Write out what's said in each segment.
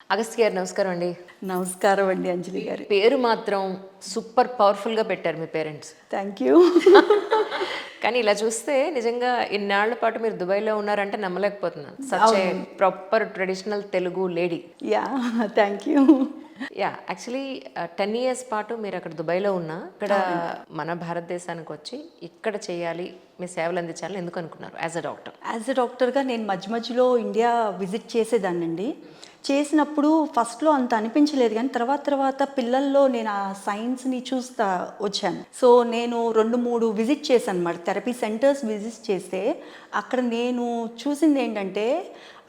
అగస్త్య గారు నమస్కారం అండి. నమస్కారం అండి అంజలి గారు. పేరు మాత్రం సూపర్ పవర్‌ఫుల్‌గా పెట్టారు మీ పేరెంట్స్. Thank you. కానీ ఇలా చూస్తే నిజంగా ఇన్నాళ్ల పాటు మీరు దుబాయ్‌లో ఉన్నారంటే నమ్మలేకపోతున్నాను. సచ్ ఏ అవును. Proper traditional Telugu lady. Thank you. Actually 10 years పాటు మీరు అక్కడ దుబాయ్‌లో ఉన్నా, ఇక్కడ మన భారతదేశానికి వచ్చి ఇక్కడ చేయాలి, మీ సేవలు అందించాలని ఎందుకు అనుకున్నారు యాజ్ అ డాక్టర్? యాజ్ ఎ డాక్టర్గా నేను మధ్య మధ్యలో ఇండియా విజిట్ చేసేదాన్నండి. చేసినప్పుడు ఫస్ట్లో అంత అనిపించలేదు, కానీ తర్వాత పిల్లల్లో నేను ఆ సైన్స్ని చూస్తా వచ్చాను. సో నేను 2-3 విజిట్ చేశాను అన్నమాట, థెరపీ సెంటర్స్ విజిట్ చేస్తే అక్కడ నేను చూసింది ఏంటంటే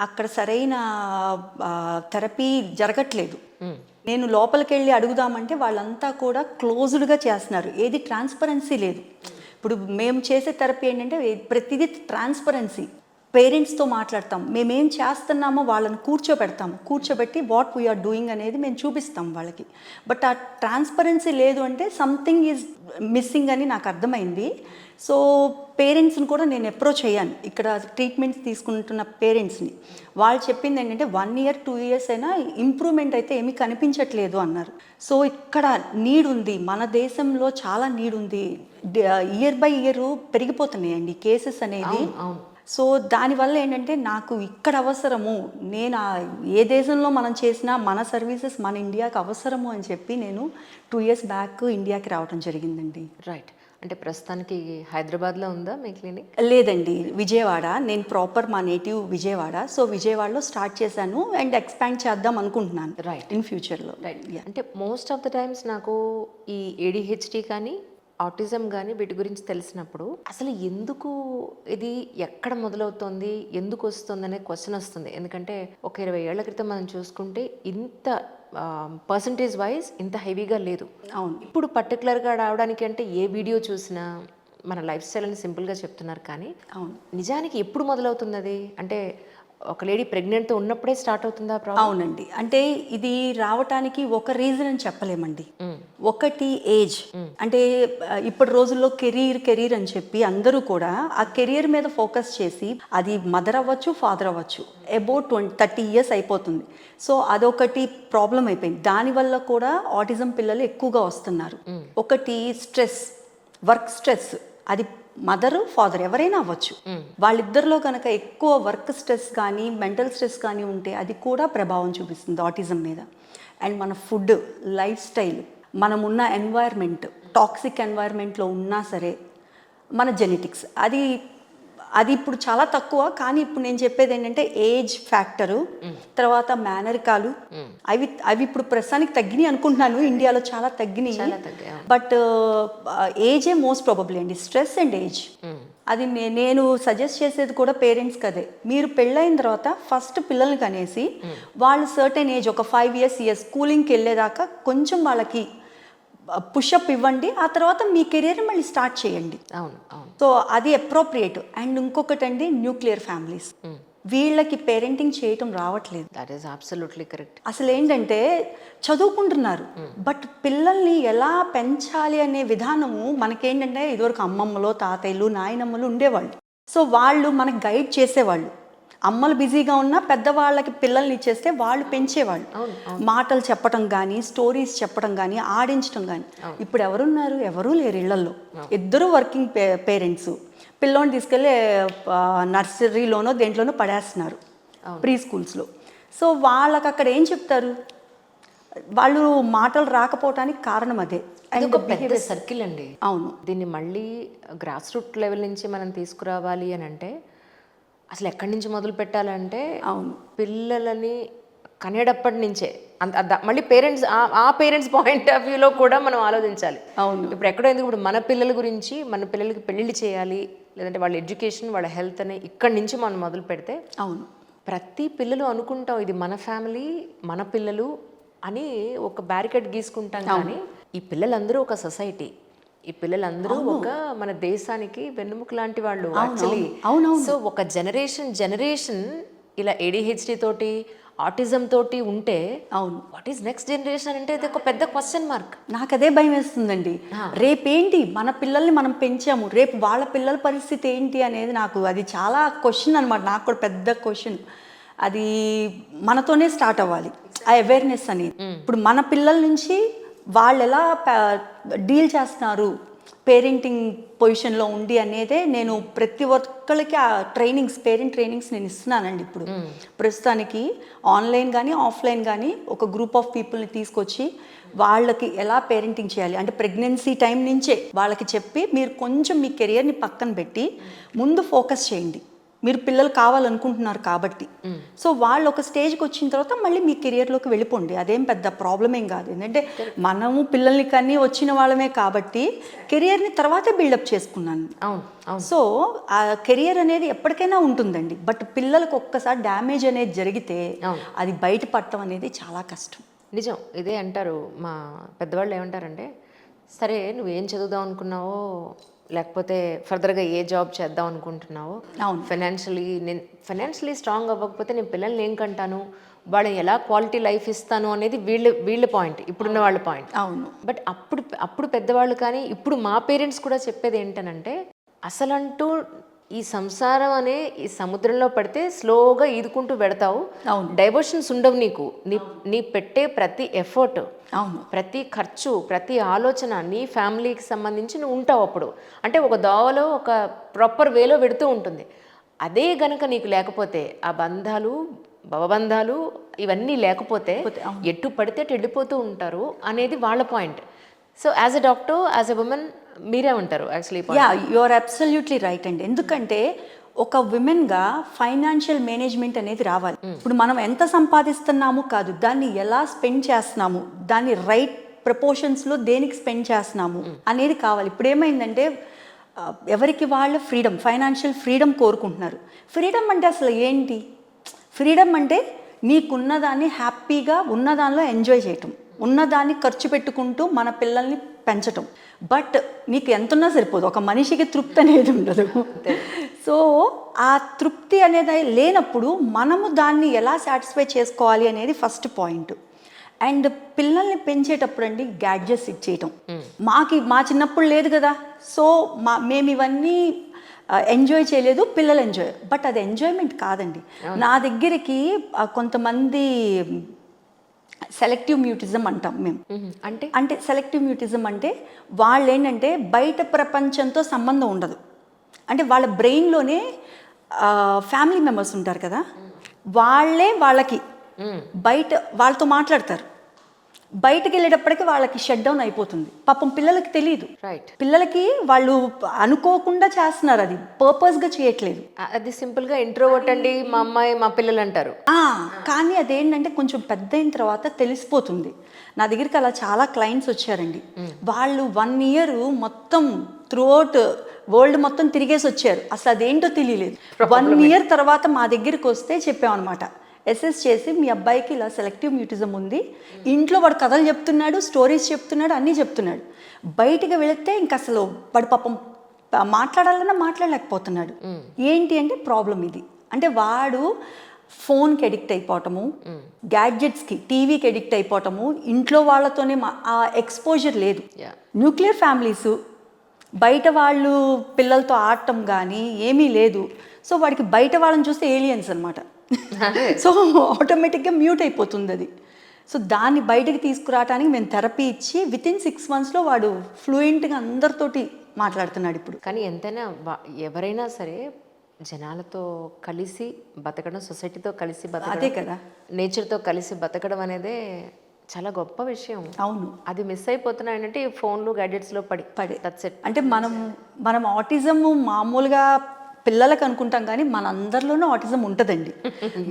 అక్కడ సరైన థెరపీ జరగట్లేదు. నేను లోపలికి వెళ్ళి అడుగుదామంటే వాళ్ళంతా కూడా క్లోజ్డ్గా చేస్తున్నారు, ఏది ట్రాన్స్పరెన్సీ లేదు. ఇప్పుడు మేము చేసే థెరపీ ఏంటంటే ప్రతిదీ ట్రాన్స్పరెన్సీ. పేరెంట్స్తో మాట్లాడతాం, మేమేం చేస్తున్నామో వాళ్ళని కూర్చోబెట్టి వాట్ వీఆర్ డూయింగ్ అనేది మేము చూపిస్తాం వాళ్ళకి. బట్ ఆ ట్రాన్స్పరెన్సీ లేదు అంటే సంథింగ్ ఈజ్ మిస్సింగ్ అని నాకు అర్థమైంది. సో పేరెంట్స్ని కూడా నేను అప్రోచ్ అయ్యాను, ఇక్కడ ట్రీట్మెంట్స్ తీసుకుంటున్న పేరెంట్స్ని. వాళ్ళు చెప్పింది ఏంటంటే 1 ఇయర్ 2 ఇయర్స్ అయినా ఇంప్రూవ్మెంట్ అయితే ఏమీ కనిపించట్లేదు అన్నారు. సో ఇక్కడ నీడ్ ఉంది, మన దేశంలో చాలా నీడ్ ఉంది. ఇయర్ బై ఇయర్ పెరిగిపోతున్నాయండి కేసెస్ అనేది. సో దానివల్ల ఏంటంటే నాకు ఇక్కడ అవసరము, నేను ఏ దేశంలో మనం చేసినా మన సర్వీసెస్ మన ఇండియాకి అవసరము అని చెప్పి నేను 2 ఇయర్స్ బ్యాక్ ఇండియాకి రావడం జరిగిందండి. రైట్. అంటే ప్రస్తుతానికి హైదరాబాద్లో ఉందా మీ క్లినిక్? లేదండి, విజయవాడ. నేను ప్రాపర్ మా నేటివ్ విజయవాడ. సో విజయవాడలో స్టార్ట్ చేశాను అండ్ ఎక్స్పాండ్ చేద్దాం అనుకుంటున్నాను రైట్ ఇన్ ఫ్యూచర్లో. అంటే మోస్ట్ ఆఫ్ ద టైమ్స్ నాకు ఈ ADHD కానీ ఆటిజం కానీ వీటి గురించి తెలిసినప్పుడు అసలు ఎందుకు ఇది ఎక్కడ మొదలవుతుంది, ఎందుకు వస్తుంది అనే క్వశ్చన్ వస్తుంది. ఎందుకంటే ఒక 20 ఏళ్ల క్రితం మనం చూసుకుంటే ఇంత పర్సంటేజ్ వైజ్ ఇంత హెవీగా లేదు. అవును. ఇప్పుడు పర్టికులర్గా రావడానికి అంటే ఏ వీడియో చూసినా మన లైఫ్ స్టైల్ అని సింపుల్గా చెప్తున్నారు, కానీ అవును నిజానికి ఎప్పుడు మొదలవుతుంది అది? అంటే ఒక లేడీ ప్రెగ్నెంట్తో ఉన్నప్పుడే స్టార్ట్ అవుతుందా ప్రాబ్లం? అవునండి, అంటే ఇది రావటానికి ఒక రీజన్ అని చెప్పలేమండి. ఒకటి ఏజ్. అంటే ఇప్పటి రోజుల్లో కెరీర్ అని చెప్పి అందరూ కూడా ఆ కెరీర్ మీద ఫోకస్ చేసి, అది మదర్ అవ్వచ్చు ఫాదర్ అవ్వచ్చు, అబౌట్ 30 ఇయర్స్ అయిపోతుంది. సో అదొకటి ప్రాబ్లం అయిపోయింది. దానివల్ల కూడా ఆటిజం పిల్లలు ఎక్కువగా వస్తున్నారు. ఒకటి స్ట్రెస్, వర్క్ స్ట్రెస్. అది మదరు ఫాదర్ ఎవరైనా అవ్వచ్చు, వాళ్ళిద్దరిలో కనుక ఎక్కువ వర్క్ స్ట్రెస్ కానీ మెంటల్ స్ట్రెస్ కానీ ఉంటే అది కూడా ప్రభావం చూపిస్తుంది ఆటిజం మీద. అండ్ మన ఫుడ్, లైఫ్ స్టైల్, మనమున్న ఎన్వైర్న్మెంట్, టాక్సిక్ ఎన్వైర్న్మెంట్లో ఉన్నా సరే, మన జెనెటిక్స్, అది ఇప్పుడు చాలా తక్కువ. కానీ ఇప్పుడు నేను చెప్పేది ఏంటంటే ఏజ్ ఫ్యాక్టరు, తర్వాత మేనరికాలు, అవి ఇప్పుడు ప్రస్తుతానికి తగ్గినాయి అనుకుంటున్నాను, ఇండియాలో చాలా తగ్గినాయి. బట్ ఏజే మోస్ట్ ప్రాబబ్లీ అండి, స్ట్రెస్ అండ్ ఏజ్. అది నేను సజెస్ట్ చేసేది కూడా పేరెంట్స్కి అదే. మీరు పెళ్ళైన తర్వాత ఫస్ట్ పిల్లల్ని కనేసి వాళ్ళు సర్టెన్ ఏజ్, ఒక 5 ఇయర్స్ స్కూలింగ్కి వెళ్ళేదాకా కొంచెం వాళ్ళకి పుషప్ ఇవ్వండి. ఆ తర్వాత మీ కెరీర్ మళ్ళీ స్టార్ట్ చేయండి. అవును అవును. సో అది అప్రోప్రియేట్. అండ్ ఇంకొకటి అండి, న్యూక్లియర్ ఫ్యామిలీస్. వీళ్ళకి పేరెంటింగ్ చేయటం రావట్లేదు. That is absolutely correct. అసలు ఏంటంటే చదువుకుంటున్నారు, బట్ పిల్లల్ని ఎలా పెంచాలి అనే విధానము మనకేంటంటే ఇదివరకు అమ్మమ్మలో, తాతయ్యలు, నాయనమ్మలు ఉండేవాళ్ళు. సో వాళ్ళు మనకు గైడ్ చేసేవాళ్ళు. అమ్మలు బిజీగా ఉన్నా పెద్దవాళ్ళకి పిల్లల్ని ఇచ్చేస్తే వాళ్ళు పెంచేవాళ్ళు. మాటలు చెప్పడం కానీ, స్టోరీస్ చెప్పడం కానీ, ఆడించడం కానీ. ఇప్పుడు ఎవరున్నారు? ఎవరూ లేరు ఇళ్లలో. ఇద్దరు వర్కింగ్ పేరెంట్స్. పిల్లోని తీసుకెళ్ళి నర్సరీలోనో దేంట్లోనో పడేస్తున్నారు, ప్రీ స్కూల్స్లో. సో వాళ్ళకి అక్కడ ఏం చెప్తారు? వాళ్ళు మాటలు రాకపోవటానికి కారణం అదే. అండ్ పెద్ద సర్కిల్ అండి. అవును. దీన్ని మళ్ళీ గ్రాస్ రూట్ లెవెల్ నుంచి మనం తీసుకురావాలి అని అంటే అసలు ఎక్కడి నుంచి మొదలు పెట్టాలంటే, అవును, పిల్లలని కనేటప్పటి నుంచే మళ్ళీ పేరెంట్స్ ఆ పేరెంట్స్ పాయింట్ ఆఫ్ వ్యూలో కూడా మనం ఆలోచించాలి. అవును. ఇప్పుడు ఎక్కడో ఎందుకు, ఇప్పుడు మన పిల్లల గురించి, మన పిల్లలకి పెళ్ళిళ్ళు చేయాలి, లేదంటే వాళ్ళ ఎడ్యుకేషన్, వాళ్ళ హెల్త్ అని ఇక్కడి నుంచి మనం మొదలు పెడితే, అవును, ప్రతి పిల్లలు అనుకుంటాం ఇది మన ఫ్యామిలీ, మన పిల్లలు అని ఒక బ్యారికేడ్ గీసుకుంటాం. కానీ ఈ పిల్లలందరూ ఒక సొసైటీ, ఈ పిల్లలందరూ ఒక మన దేశానికి వెన్నుముక లాంటి వాళ్ళు యాక్చువల్లీ. సో ఒక జనరేషన్ ఇలా ADHD తోటి, ఆటిజం తోటి ఉంటే, అవును, వాట్ ఈస్ నెక్స్ట్ జనరేషన్ అంటే ఇది ఒక పెద్ద క్వశ్చన్ మార్క్. నాకు అదే భయం వేస్తుందండి. రేపేంటి, మన పిల్లల్ని మనం పెంచాము, రేపు వాళ్ళ పిల్లల పరిస్థితి ఏంటి అనేది నాకు అది చాలా క్వశ్చన్ అనమాట. నాకు కూడా పెద్ద క్వశ్చన్. అది మనతోనే స్టార్ట్ అవ్వాలి ఆ అవేర్నెస్ అనేది. ఇప్పుడు మన పిల్లల నుంచి వాళ్ళు ఎలా డీల్ చేస్తున్నారు పేరెంటింగ్ పొజిషన్లో ఉండి అనేదే నేను ప్రతి ఒక్కరికి ఆ పేరెంట్ ట్రైనింగ్స్ నేను ఇస్తున్నానండి. ఇప్పుడు ప్రస్తుతానికి ఆన్లైన్ కానీ ఆఫ్లైన్ కానీ ఒక గ్రూప్ ఆఫ్ పీపుల్ని తీసుకొచ్చి వాళ్ళకి ఎలా పేరెంటింగ్ చేయాలి అంటే ప్రెగ్నెన్సీ టైం నుంచే వాళ్ళకి చెప్పి మీరు కొంచెం మీ కెరియర్ని పక్కన పెట్టి ముందు ఫోకస్ చేయండి. మీరు పిల్లలు కావాలనుకుంటున్నారు కాబట్టి సో వాళ్ళు ఒక స్టేజ్కి వచ్చిన తర్వాత మళ్ళీ మీ కెరియర్లోకి వెళ్ళిపోండి. అదేం పెద్ద ప్రాబ్లం ఏం కాదు. ఎందుకంటే మనము పిల్లల్ని కన్నీ వచ్చిన వాళ్ళమే కాబట్టి కెరియర్ని తర్వాతే బిల్డప్ చేసుకున్నాను. సో ఆ కెరియర్ అనేది ఎప్పటికైనా ఉంటుందండి. బట్ పిల్లలకు ఒక్కసారి డ్యామేజ్ అనేది జరిగితే అది బయటపడటం అనేది చాలా కష్టం. నిజం. ఇదే అంటారు మా పెద్దవాళ్ళు. ఏమంటారంటే, సరే నువ్వేం చదువుదాం అనుకున్నావో లేకపోతే ఫర్దర్గా ఏ జాబ్ చేద్దాం అనుకుంటున్నావో, ఫైనాన్షియలీ స్ట్రాంగ్ అవ్వకపోతే నేను పిల్లల్ని ఏం కంటాను, వాళ్ళని ఎలా క్వాలిటీ లైఫ్ ఇస్తాను అనేది వీళ్ళ పాయింట్, ఇప్పుడున్న వాళ్ళ పాయింట్. అవును. బట్ అప్పుడు పెద్దవాళ్ళు కానీ ఇప్పుడు మా పేరెంట్స్ కూడా చెప్పేది ఏంటనంటే, అసలంటూ ఈ సంసారం అనే ఈ సముద్రంలో పడితే స్లోగా ఈదుకుంటూ పెడతావు, డైవర్షన్స్ ఉండవు నీకు. నీ పెట్టే ప్రతి ఎఫర్ట్, ప్రతి ఖర్చు, ప్రతి ఆలోచన నీ ఫ్యామిలీకి సంబంధించి నువ్వు ఉంటావు. అప్పుడు అంటే ఒక దోవలో ఒక ప్రాపర్ వేలో పెడుతూ ఉంటుంది. అదే గనక నీకు లేకపోతే ఆ బంధాలు భవబంధాలు ఇవన్నీ లేకపోతే ఎట్టు పడితే వెళ్ళిపోతూ ఉంటారు అనేది వాళ్ళ point. So as a doctor, as a women మీరే ఉంటారు actually. You are absolutely right అండి. ఎందుకంటే ఒక విమెన్గా ఫైనాన్షియల్ మేనేజ్మెంట్ అనేది రావాలి. ఇప్పుడు మనం ఎంత సంపాదిస్తున్నాము కాదు, దాన్ని ఎలా స్పెండ్ చేస్తున్నాము, దాన్ని రైట్ ప్రపోర్షన్స్లో దేనికి స్పెండ్ చేస్తున్నాము అనేది కావాలి. ఇప్పుడు ఏమైందంటే ఎవరికి వాళ్ళు ఫైనాన్షియల్ ఫ్రీడమ్ కోరుకుంటున్నారు. ఫ్రీడమ్ అంటే అసలు ఏంటి? ఫ్రీడమ్ అంటే నీకున్నదాన్ని హ్యాపీగా ఉన్నదానిలో ఎంజాయ్ చేయటం, ఉన్నదాన్ని ఖర్చు పెట్టుకుంటూ మన పిల్లల్ని పెంచటం. బట్ నీకు ఎంతున్నా సరిపోదు, ఒక మనిషికి తృప్తి అనేది ఉండదు. సో ఆ తృప్తి అనేది లేనప్పుడు మనము దాన్ని ఎలా సాటిస్ఫై చేసుకోవాలి అనేది ఫస్ట్ పాయింట్. అండ్ పిల్లల్ని పెంచేటప్పుడు అండి గ్యాడ్జెట్స్ ఇచ్చేయటం మా చిన్నప్పుడు లేదు కదా. సో మేము ఇవన్నీ ఎంజాయ్ చేయలేదు, పిల్లలు ఎంజాయ్. బట్ అది ఎంజాయ్మెంట్ కాదండి. నా దగ్గరికి కొంతమంది సెలెక్టివ్ మ్యూటిజం అంటాం మేము. అంటే సెలెక్టివ్ మ్యూటిజం అంటే వాళ్ళు ఏంటంటే బయట ప్రపంచంతో సంబంధం ఉండదు. అంటే వాళ్ళ బ్రెయిన్లోనే ఫ్యామిలీ మెంబర్స్ ఉంటారు కదా, వాళ్ళకి బయట వాళ్ళతో మాట్లాడతారు. బయటకు వెళ్ళేటప్పటికి వాళ్ళకి షట్ డౌన్ అయిపోతుంది. పాపం పిల్లలకి తెలియదు. పిల్లలకి వాళ్ళు అనుకోకుండా చేస్తున్నారు, అది పర్పస్గా చేయట్లేదు. అది సింపుల్గా ఇంట్రోవర్ట్ అండి మా అమ్మాయి మా పిల్లలు అంటారు. కానీ అదేంటంటే కొంచెం పెద్ద అయిన తర్వాత తెలిసిపోతుంది. నా దగ్గరికి అలా చాలా క్లయింట్స్ వచ్చారండి. వాళ్ళు 1 year మొత్తం త్రూఅవుట్ వరల్డ్ మొత్తం తిరిగేసి వచ్చారు. అసలు అదేంటో తెలియలేదు. 1 year తర్వాత మా దగ్గరికి వస్తే చెప్పామన్నమాట, అసెస్ చేసి మీ అబ్బాయికి ఇలా సెలెక్టివ్ మ్యూటిజం ఉంది, ఇంట్లో వాడు కథలు చెప్తున్నాడు, స్టోరీస్ చెప్తున్నాడు, అన్నీ చెప్తున్నాడు. బయటికి వెళితే ఇంక అసలు వాడు పాపం మాట్లాడాలన్నా మాట్లాడలేకపోతున్నాడు. ఏంటి అంటే ప్రాబ్లం ఇది. అంటే వాడు ఫోన్కి అడిక్ట్ అయిపోవటము, గ్యాడ్జెట్స్కి, టీవీకి అడిక్ట్ అయిపోవటము, ఇంట్లో వాళ్ళతోనే ఆ ఎక్స్పోజర్ లేదు. న్యూక్లియర్ ఫ్యామిలీస్, బయట వాళ్ళు పిల్లలతో ఆడటం కానీ ఏమీ లేదు. సో వాడికి బయట వాళ్ళని చూస్తే ఏలియన్స్ అనమాట. సో ఆటోమేటిక్గా మ్యూట్ అయిపోతుంది అది. సో దాన్ని బయటకు తీసుకురావడానికి మేము థెరపీ ఇచ్చి వితిన్ 6 monthsలో వాడు ఫ్లూయెంట్గా అందరితోటి మాట్లాడుతున్నాడు ఇప్పుడు. కానీ ఎంతైనా ఎవరైనా సరే జనాలతో కలిసి బతకడం, సొసైటీతో కలిసి బతకడం, అదే కదా, నేచర్తో కలిసి బతకడం అనేదే చాలా గొప్ప విషయం. అవును. అది మిస్ అయిపోతున్నాయంటే ఈ ఫోన్లు గ్యాడ్జెట్స్లో పడి. అంటే మనం ఆటిజం మామూలుగా పిల్లలకు అనుకుంటాం కానీ మన అందరిలోనూ ఆటిజం ఉంటుందండి.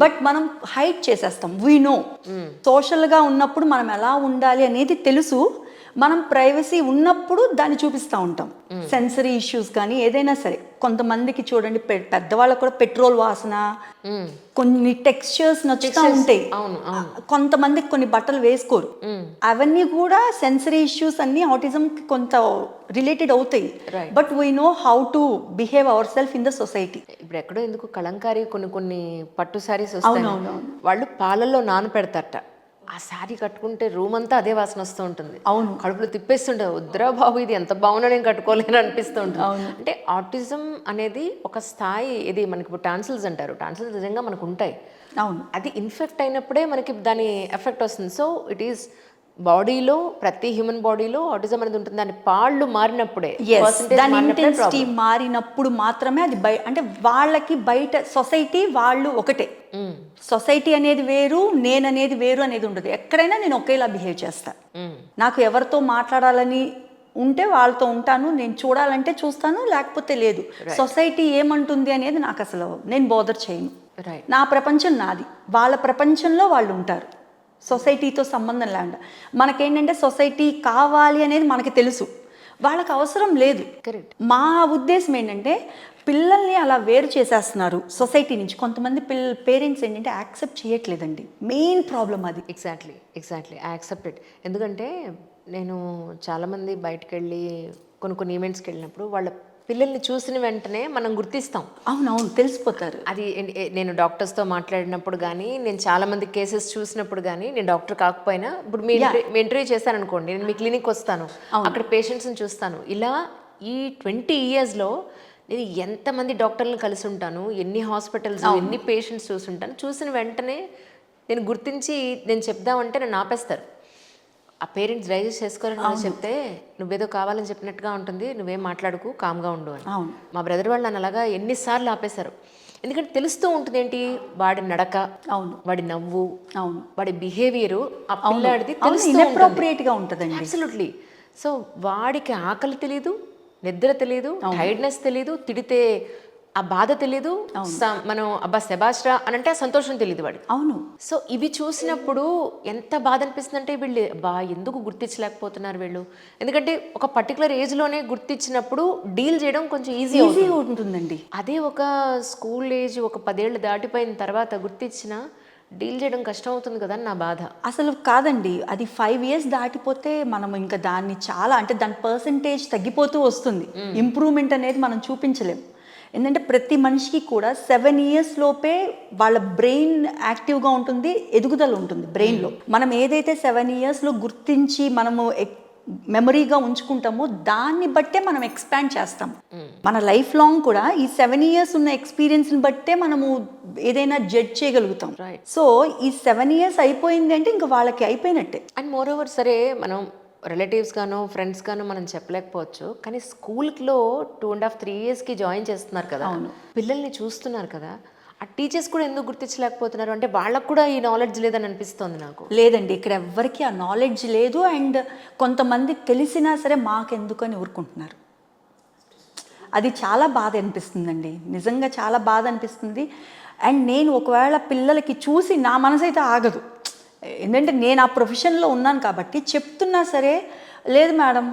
బట్ మనం హైడ్ చేసేస్తాం. వీ నో సోషల్గా ఉన్నప్పుడు మనం ఎలా ఉండాలి అనేది తెలుసు. మనం ప్రైవసీ ఉన్నప్పుడు దాన్ని చూపిస్తూ ఉంటాం. సెన్సరీ ఇష్యూస్ కానీ ఏదైనా సరే. కొంతమందికి చూడండి పెద్దవాళ్ళకు కూడా పెట్రోల్ వాసన, కొన్ని టెక్స్చర్స్ నచ్చుతూ ఉంటాయి. కొంతమందికి కొన్ని బట్టలు వేసుకోరు. అవన్నీ కూడా సెన్సరీ ఇష్యూస్ అన్ని ఆటిజంకి కొంత రిలేటెడ్ అవుతాయి. But we know how to behave our self in the society. ఇప్పుడు ఎక్కడో ఎందుకు కలంకారీ కొన్ని పట్టు శారీస్ వస్తాయి, వాళ్ళు పాలల్లో నానపెడతారట. ఆ శారీ కట్టుకుంటే రూమ్ అంతా అదే వాసన వస్తూ ఉంటుంది. అవును. కడుపులో తిప్పేస్తుంటే వద్దురా బాబు ఇది ఎంత బాగున్నా నేను కట్టుకోలేను అనిపిస్తూ ఉంటుంది. అంటే ఆటిజం అనేది ఒక స్థాయి. ఇది మనకి ఇప్పుడు టాన్సిల్స్ అంటారు. టాన్సిల్స్ నిజంగా మనకు ఉంటాయి. అవును. అది ఇన్ఫెక్ట్ అయినప్పుడే మనకి దాని ఎఫెక్ట్ వస్తుంది. సో ఇట్ ఈస్ బాడీలో, ప్రతి హ్యూమన్ బాడీలో ఆటిజం అనేది ఉంటుంది. దాని పాళ్ళు మారినప్పుడే, పర్సంటేజ్ దాని మారినప్పుడే ఇంటెన్సిటీ ప్రాబ్లం. మారినప్పుడు మాత్రమే అది అంటే వాళ్ళకి బయట సొసైటీ వాళ్ళు ఒకటే. సొసైటీ అనేది వేరు, నేననేది వేరు అనేది ఉండదు. ఎక్కడైనా నేను ఒకేలా బిహేవ్ చేస్తాను. నాకు ఎవరితో మాట్లాడాలని ఉంటే వాళ్ళతో ఉంటాను, నేను చూడాలంటే చూస్తాను, లేకపోతే లేదు. సొసైటీ ఏమంటుంది అనేది నాకు అసలు నేను బోదర్ చేయను. రైట్. నా ప్రపంచం నాది, వాళ్ళ ప్రపంచంలో వాళ్ళు ఉంటారు. సొసైటీతో సంబంధం లేకుండా మనకేంటంటే సొసైటీ కావాలి అనేది మనకి తెలుసు, వాళ్ళకి అవసరం లేదు. కరెక్ట్. మా ఉద్దేశం ఏంటంటే పిల్లల్ని అలా వేరు చేసేస్తున్నారు సొసైటీ నుంచి. కొంతమంది పేరెంట్స్ ఏంటంటే యాక్సెప్ట్ చేయట్లేదండి, మెయిన్ ప్రాబ్లం అది. Exactly I accept it. ఎందుకంటే నేను చాలామంది బయటకు వెళ్ళి కొన్ని ఈవెంట్స్కి వెళ్ళినప్పుడు వాళ్ళ పిల్లల్ని చూసిన వెంటనే మనం గుర్తిస్తాం. అవునవును, తెలిసిపోతారు. అది నేను డాక్టర్స్తో మాట్లాడినప్పుడు కానీ, నేను చాలామంది కేసెస్ చూసినప్పుడు కానీ, నేను డాక్టర్ కాకపోయినా ఇప్పుడు మీ ఇంటర్వ్యూ చేశాను అనుకోండి, నేను మీ క్లినిక్ వస్తాను, అక్కడ పేషెంట్స్ని చూస్తాను. ఇలా ఈ 20 yearsలో నేను ఎంతమంది డాక్టర్లను కలిసి ఉంటాను, ఎన్ని హాస్పిటల్స్, ఎన్ని పేషెంట్స్ చూసుంటాను. చూసిన వెంటనే నేను గుర్తించి నేను చెప్దామంటే నన్ను ఆపేస్తారు. ఆ పేరెంట్స్ డైజెస్ట్ చేసుకోవాలని చెప్తే నువ్వేదో కావాలని చెప్పినట్టుగా ఉంటుంది, నువ్వేం మాట్లాడుకు, కామ్గా ఉండు అని. మా బ్రదర్ వాళ్ళు నన్ను అలాగా ఎన్నిసార్లు ఆపేశారు. ఎందుకంటే తెలుస్తూ ఉంటుంది ఏంటి, వాడి నడక, వాడి నవ్వు, వాడి బిహేవియరు ఆ పిల్లాడిది ఇన్అప్రోప్రియేట్గా ఉంటుందండి. అబ్సల్యూట్లీ. సో వాడికి ఆకలి తెలీదు, నిద్ర తెలీదు, టైర్డ్నెస్ తెలీదు, తిడితే ఆ బాధ తెలీదు, మనం అబ్బా శబాష్రా అని అంటే ఆ సంతోషం తెలియదు వాడికి. అవును. సో ఇవి చూసినప్పుడు ఎంత బాధ అనిపిస్తుంది అంటే, వీళ్ళు బా ఎందుకు గుర్తించలేకపోతున్నారు వీళ్ళు. ఎందుకంటే ఒక పర్టికులర్ ఏజ్లోనే గుర్తించినప్పుడు డీల్ చేయడం కొంచెం ఈజీ ఉంటుందండి. అదే ఒక స్కూల్ ఏజ్, ఒక 10 ఏళ్ళు దాటిపోయిన తర్వాత గుర్తించిన డీల్ చేయడం కష్టం అవుతుంది కదా అని నా బాధ. అసలు కాదండి, అది 5 years దాటిపోతే మనం ఇంకా దాన్ని చాలా అంటే దాని పర్సంటేజ్ తగ్గిపోతూ వస్తుంది. ఇంప్రూవ్మెంట్ అనేది మనం చూపించలేం. ఎందుకంటే ప్రతి మనిషికి కూడా 7 years లోపే వాళ్ళ బ్రెయిన్ యాక్టివ్గా ఉంటుంది, ఎదుగుదల ఉంటుంది బ్రెయిన్లో. మనం ఏదైతే 7 yearsలో గుర్తించి మనము మెమరీగా ఉంచుకుంటామో దాన్ని బట్టే మనం ఎక్స్పాండ్ చేస్తాం. మన లైఫ్ లాంగ్ కూడా ఈ 7 years ఉన్న ఎక్స్పీరియన్స్ని బట్టే మనము ఏదైనా జడ్జ్ చేయగలుగుతాం. సో ఈ 7 years అయిపోయింది అంటే ఇంకా వాళ్ళకి అయిపోయినట్టే. అండ్ మోర్ ఓవర్, సరే మనం రిలేటివ్స్ గానో ఫ్రెండ్స్ గానో మనం చెప్పలేకపోవచ్చు, కానీ స్కూల్లో 2.5-3 yearsకి జాయిన్ చేస్తున్నారు కదా, పిల్లల్ని చూస్తున్నారు కదా, ఆ టీచర్స్ కూడా ఎందుకు గుర్తించలేకపోతున్నారు అంటే వాళ్ళకు కూడా ఈ నాలెడ్జ్ లేదని అనిపిస్తుంది నాకు. లేదండి, ఇక్కడ ఎవ్వరికి ఆ నాలెడ్జ్ లేదు. అండ్ కొంతమంది తెలిసినా సరే మాకెందుకని ఊరుకుంటున్నారు. అది చాలా బాధ అనిపిస్తుందండి, నిజంగా చాలా బాధ అనిపిస్తుంది. అండ్ నేను ఒకవేళ పిల్లలకి చూసి నా మనసు అయితే ఆగదు. ఎందుకంటే నేను ఆ ప్రొఫెషన్లో ఉన్నాను కాబట్టి చెప్తున్నా సరే, లేదు మేడం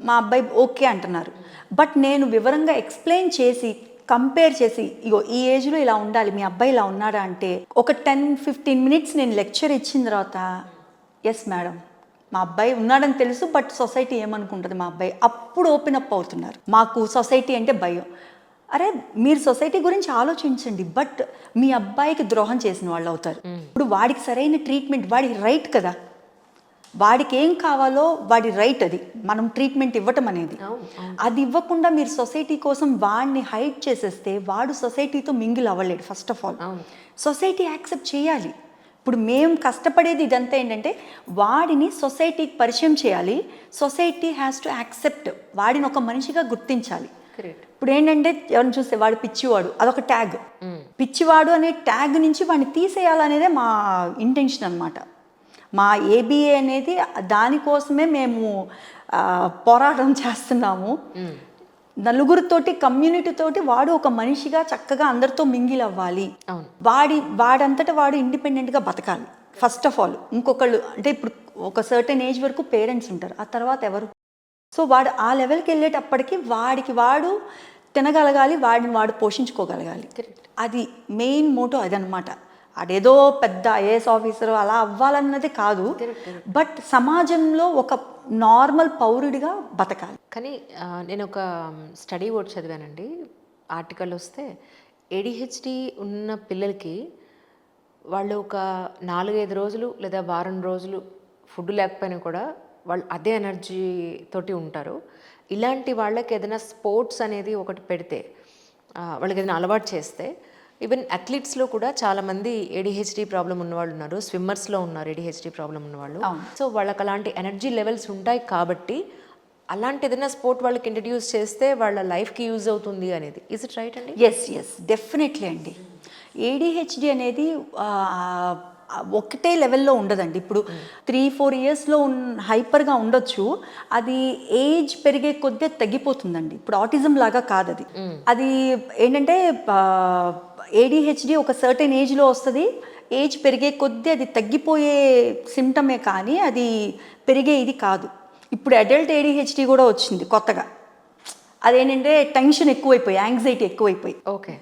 మా అబ్బాయి ఓకే అంటున్నారు. బట్ నేను వివరంగా ఎక్స్ప్లెయిన్ చేసి కంపేర్ చేసి, ఇగో ఈ ఏజ్లో ఇలా ఉండాలి, మీ అబ్బాయి ఇలా ఉన్నాడా అంటే ఒక 10-15 minutes నేను లెక్చర్ ఇచ్చిన తర్వాత, ఎస్ మేడం మా అబ్బాయి ఉన్నాడని తెలుసు, బట్ సొసైటీ ఏమనుకుంటుంది మా అబ్బాయి, అప్పుడు ఓపెన్ అప్ అవుతున్నారు. మాకు సొసైటీ అంటే భయం. అరే మీరు సొసైటీ గురించి ఆలోచించండి, బట్ మీ అబ్బాయికి ద్రోహం చేసిన వాళ్ళు అవుతారు. ఇప్పుడు వాడికి సరైన ట్రీట్మెంట్, వాడి రైట్ కదా, వాడికి ఏం కావాలో వాడి రైట్, అది మనం ట్రీట్మెంట్ ఇవ్వటం అనేది. అది ఇవ్వకుండా మీరు సొసైటీ కోసం వాడిని హైడ్ చేసేస్తే వాడు సొసైటీతో మింగిల్ అవ్వలేడు. First of all society accept చేయాలి. ఇప్పుడు మేము కష్టపడేది ఇదంతా ఏంటంటే వాడిని సొసైటీకి పరిచయం చేయాలి. సొసైటీ హ్యాస్ టు యాక్సెప్ట్, వాడిని ఒక మనిషిగా గుర్తించాలి. ఇప్పుడు ఏంటంటే ఎవరిని చూస్తే వాడు పిచ్చివాడు, అదొక ట్యాగ్. పిచ్చివాడు అనే ట్యాగ్ నుంచి వాడిని తీసేయాలనేదే మా ఇంటెన్షన్ అనమాట. మా ఏబిఏ అనేది దానికోసమే మేము పోరాటం చేస్తున్నాము. నలుగురితోటి, కమ్యూనిటీతోటి వాడు ఒక మనిషిగా చక్కగా అందరితో మింగిల్ అవ్వాలి. వాడంతటా వాడు ఇండిపెండెంట్గా బతకాలి ఫస్ట్ ఆఫ్ ఆల్. ఇంకొకళ్ళు అంటే ఇప్పుడు ఒక సర్టెన్ ఏజ్ వరకు పేరెంట్స్ ఉంటారు, ఆ తర్వాత ఎవరు. సో వాడు ఆ లెవెల్కి వెళ్ళేటప్పటికి వాడికి వాడు తినగలగాలి, వాడిని వాడు పోషించుకోగలగాలి. అది మెయిన్ మోటో అదనమాట. అదేదో పెద్ద ఐఏఎస్ ఆఫీసర్ అలా అవ్వాలన్నది కాదు, బట్ సమాజంలో ఒక నార్మల్ పౌరుడిగా బతకాలి. కానీ నేను ఒక స్టడీ ఒకటి చదివానండి, ఆర్టికల్ వస్తే ఏడిహెచ్డి ఉన్న పిల్లలకి వాళ్ళు ఒక 4-5 రోజులు లేదా వారం రోజులు ఫుడ్ లేకపోయినా కూడా వాళ్ళు అదే ఎనర్జీ తోటి ఉంటారు. ఇలాంటి వాళ్ళకి ఏదైనా స్పోర్ట్స్ అనేది ఒకటి పెడితే, వాళ్ళకి ఏదైనా అలవాటు చేస్తే ఈవెన్ అథ్లీట్స్లో కూడా చాలా మంది ఏడిహెచ్డి ప్రాబ్లం ఉన్నవాళ్ళు ఉన్నారు, స్విమ్మర్స్లో ఉన్నారు ఏడిహెచ్డి ప్రాబ్లం ఉన్నవాళ్ళు. సో వాళ్ళకి అలాంటి ఎనర్జీ లెవెల్స్ ఉంటాయి కాబట్టి అలాంటి ఏదైనా స్పోర్ట్ వాళ్ళకి ఇంట్రడ్యూస్ చేస్తే వాళ్ళ లైఫ్కి యూజ్ అవుతుంది అనేది. ఇస్ ఇట్ రైట్ అండి? ఎస్ డెఫినెట్లీ అండి. ఏడిహెచ్డి అనేది ఒకటే లెవెల్లో ఉండదండి. ఇప్పుడు 3-4 ఇయర్స్లో హైపర్గా ఉండొచ్చు, అది ఏజ్ పెరిగే కొద్దీ తగ్గిపోతుందండి. ఇప్పుడు ఆటిజం లాగా కాదు అది. అది ఏంటంటే ఏడిహెచ్డి ఒక సర్టెన్ ఏజ్లో వస్తుంది, ఏజ్ పెరిగే కొద్దీ అది తగ్గిపోయే సిమ్టమే కానీ అది పెరిగే ఇది కాదు. ఇప్పుడు అడల్ట్ ఏడిహెచ్డి కూడా వచ్చింది కొత్తగా. అదేంటంటే టెన్షన్ ఎక్కువైపోయి, యాంగ్జైటీ ఎక్కువైపోయి. ఓకే.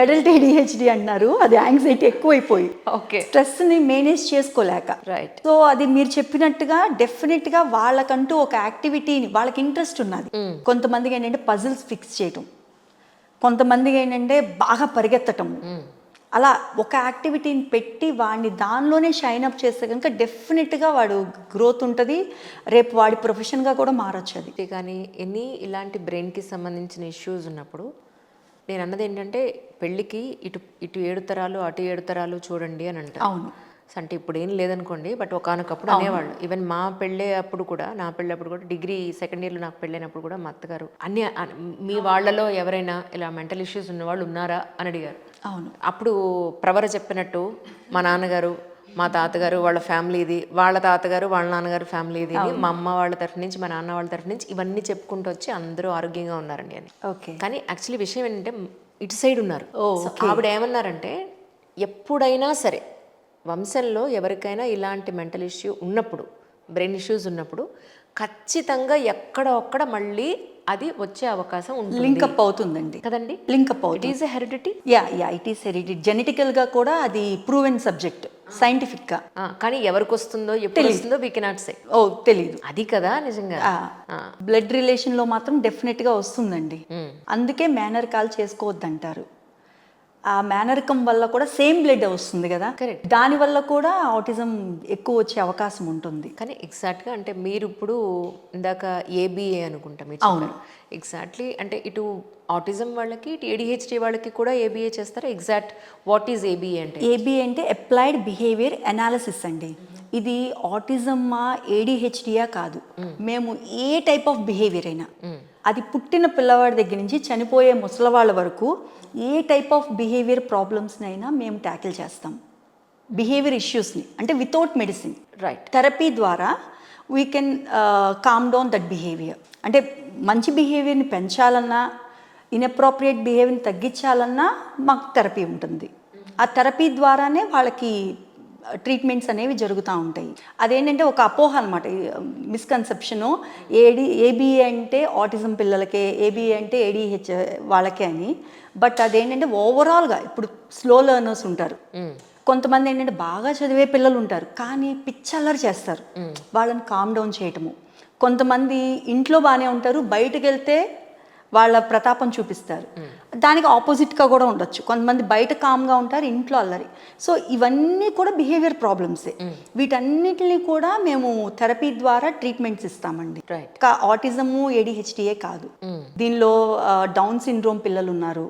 అడల్ట్ ఏడిహెచ్డి అన్నారు, అది యాంగ్జైటీ ఎక్కువైపోయి, ఓకే, స్ట్రెస్ని మేనేజ్ చేసుకోలేక. రైట్. సో అది మీరు చెప్పినట్టుగా డెఫినెట్గా వాళ్ళకంటూ ఒక యాక్టివిటీని, వాళ్ళకి ఇంట్రెస్ట్ ఉన్నది. కొంతమందికి ఏంటంటే పజిల్స్ ఫిక్స్ చేయటం, కొంతమందికి ఏంటంటే బాగా పరిగెత్తటం, అలా ఒక యాక్టివిటీని పెట్టి వాడిని దానిలోనే షైన్ అప్ చేస్తే కనుక డెఫినెట్గా వాడు గ్రోత్ ఉంటుంది, రేపు వాడి ప్రొఫెషన్గా కూడా మారచ్చు అది. కానీ ఎన్ని ఇలాంటి బ్రెయిన్కి సంబంధించిన ఇష్యూస్ ఉన్నప్పుడు నేను అన్నది ఏంటంటే పెళ్ళికి ఇటు 7 తరాలు అటు 7 తరాలు చూడండి అని అంటారు. అవును. అంటే ఇప్పుడు ఏం లేదనుకోండి, బట్ ఒకానొకప్పుడు అనేవాళ్ళు. ఈవెన్ మా పెళ్ళే అప్పుడు కూడా, నా పెళ్ళి అప్పుడు కూడా, డిగ్రీ సెకండ్ ఇయర్లో నాకు పెళ్ళైనప్పుడు కూడా మా అత్తగారు మీ వాళ్ళలో ఎవరైనా ఇలా మెంటల్ ఇష్యూస్ ఉన్న వాళ్ళు ఉన్నారా అని అడిగారు. అవును. అప్పుడు ప్రవర చెప్పినట్టు మా నాన్నగారు, మా తాతగారు వాళ్ళ ఫ్యామిలీ ఇది, వాళ్ళ తాతగారు వాళ్ళ నాన్నగారు ఫ్యామిలీ ఇది అని, మా అమ్మ వాళ్ళ తరఫు నుంచి, మా నాన్న వాళ్ళ తరఫు నుంచి ఇవన్నీ చెప్పుకుంటూ వచ్చి అందరూ ఆరోగ్యంగా ఉన్నారండి అని. ఓకే. కానీ యాక్చువల్లీ విషయం ఏంటంటే ఇటు సైడ్ ఉన్నారు. ఆవిడ ఏమన్నారంటే ఎప్పుడైనా సరే వంశంలో ఎవరికైనా ఇలాంటి మెంటల్ ఇష్యూ ఉన్నప్పుడు, బ్రెయిన్ ఇష్యూస్ ఉన్నప్పుడు ఖచ్చితంగా ఎక్కడొక్కడ మళ్ళీ అది వచ్చే అవకాశం ఉంటుంది. లింకప్ అవుతుందండి కదండి, లింకప్ అవుతుంది. It is a heredity. It is heredity. జెనెటికల్గా కూడా అది ప్రూవెన్ సబ్జెక్ట్ సైంటిఫిక్గా. కానీ ఎవరికి వస్తుందో ఎప్పుడు వస్తుందో వీ కెనాట్ సే. తెలీదు. అది కదా నిజంగా. బ్లడ్ రిలేషన్లో మాత్రం డెఫినెట్గా వస్తుందండి. అందుకే మేనర్ కాల్ చేసుకోవద్దంటారు. ఆ మేనరికం వల్ల కూడా సేమ్ బ్లడ్ వస్తుంది కదా, దానివల్ల కూడా ఆటిజం ఎక్కువ వచ్చే అవకాశం ఉంటుంది. కానీ ఎగ్జాక్ట్గా అంటే మీరు ఇప్పుడు ఇందాక ఏబిఏ అనుకుంటా మీరు చెప్పారు. ఎగ్జాక్ట్లీ అంటే ఇటు ఆటిజం వాళ్ళకి, ఇటు ఏడిహెచ్డి వాళ్ళకి కూడా ఏబిఏ చేస్తారా? ఎగ్జాక్ట్ వాట్ ఈజ్ ఏబిఏ అంటే? ఏబిఏ అంటే అప్లైడ్ బిహేవియర్ అనాలిసిస్ అండి. ఇది ఆటిజమ్మా ఏడిహెచ్డియా కాదు, మేము ఏ టైప్ ఆఫ్ బిహేవియర్ అయినా, అది పుట్టిన పిల్లవాడి దగ్గర నుంచి చనిపోయే ముసలివాళ్ళ వరకు ఏ టైప్ ఆఫ్ బిహేవియర్ ప్రాబ్లమ్స్నైనా మేము ట్యాకిల్ చేస్తాం. బిహేవియర్ ఇష్యూస్ని అంటే వితౌట్ మెడిసిన్, రైట్, థెరపీ ద్వారా we can calm down that behaviour. అంటే మంచి బిహేవియర్ని పెంచాలన్నా, ఇన్అప్రోప్రియేట్ బిహేవియర్ని తగ్గించాలన్నా మాకు థెరపీ ఉంటుంది. ఆ థెరపీ ద్వారానే వాళ్ళకి ట్రీట్మెంట్స్ అనేవి జరుగుతూ ఉంటాయి. అదేంటంటే ఒక అపోహ అనమాట, మిస్కన్సెప్షను. ఏబిఏ అంటే ఆటిజం పిల్లలకే, ఏబిఏ అంటే ఏడిహెచ్ వాళ్ళకే అని. బట్ అదేంటంటే ఓవరాల్గా ఇప్పుడు స్లో లెర్నర్స్ ఉంటారు, కొంతమంది ఏంటంటే బాగా చదివే పిల్లలు ఉంటారు కానీ పిచ్చల్లరి చేస్తారు, వాళ్ళని కామ్ డౌన్ చేయటము. కొంతమంది ఇంట్లో బాగానే ఉంటారు, బయటకు వెళ్తే వాళ్ళ ప్రతాపం చూపిస్తారు. దానికి ఆపోజిట్గా కూడా ఉండొచ్చు. కొంతమంది బయట కామ్గా ఉంటారు, ఇంట్లో అల్లరి. సో ఇవన్నీ కూడా బిహేవియర్ ప్రాబ్లమ్సే. వీటన్నిటిని కూడా మేము థెరపీ ద్వారా ట్రీట్మెంట్స్ ఇస్తామండి. ఆటిజము ఏడిహెచ్డిఏ కాదు, దీనిలో డౌన్ సిండ్రోమ్ పిల్లలు ఉన్నారు,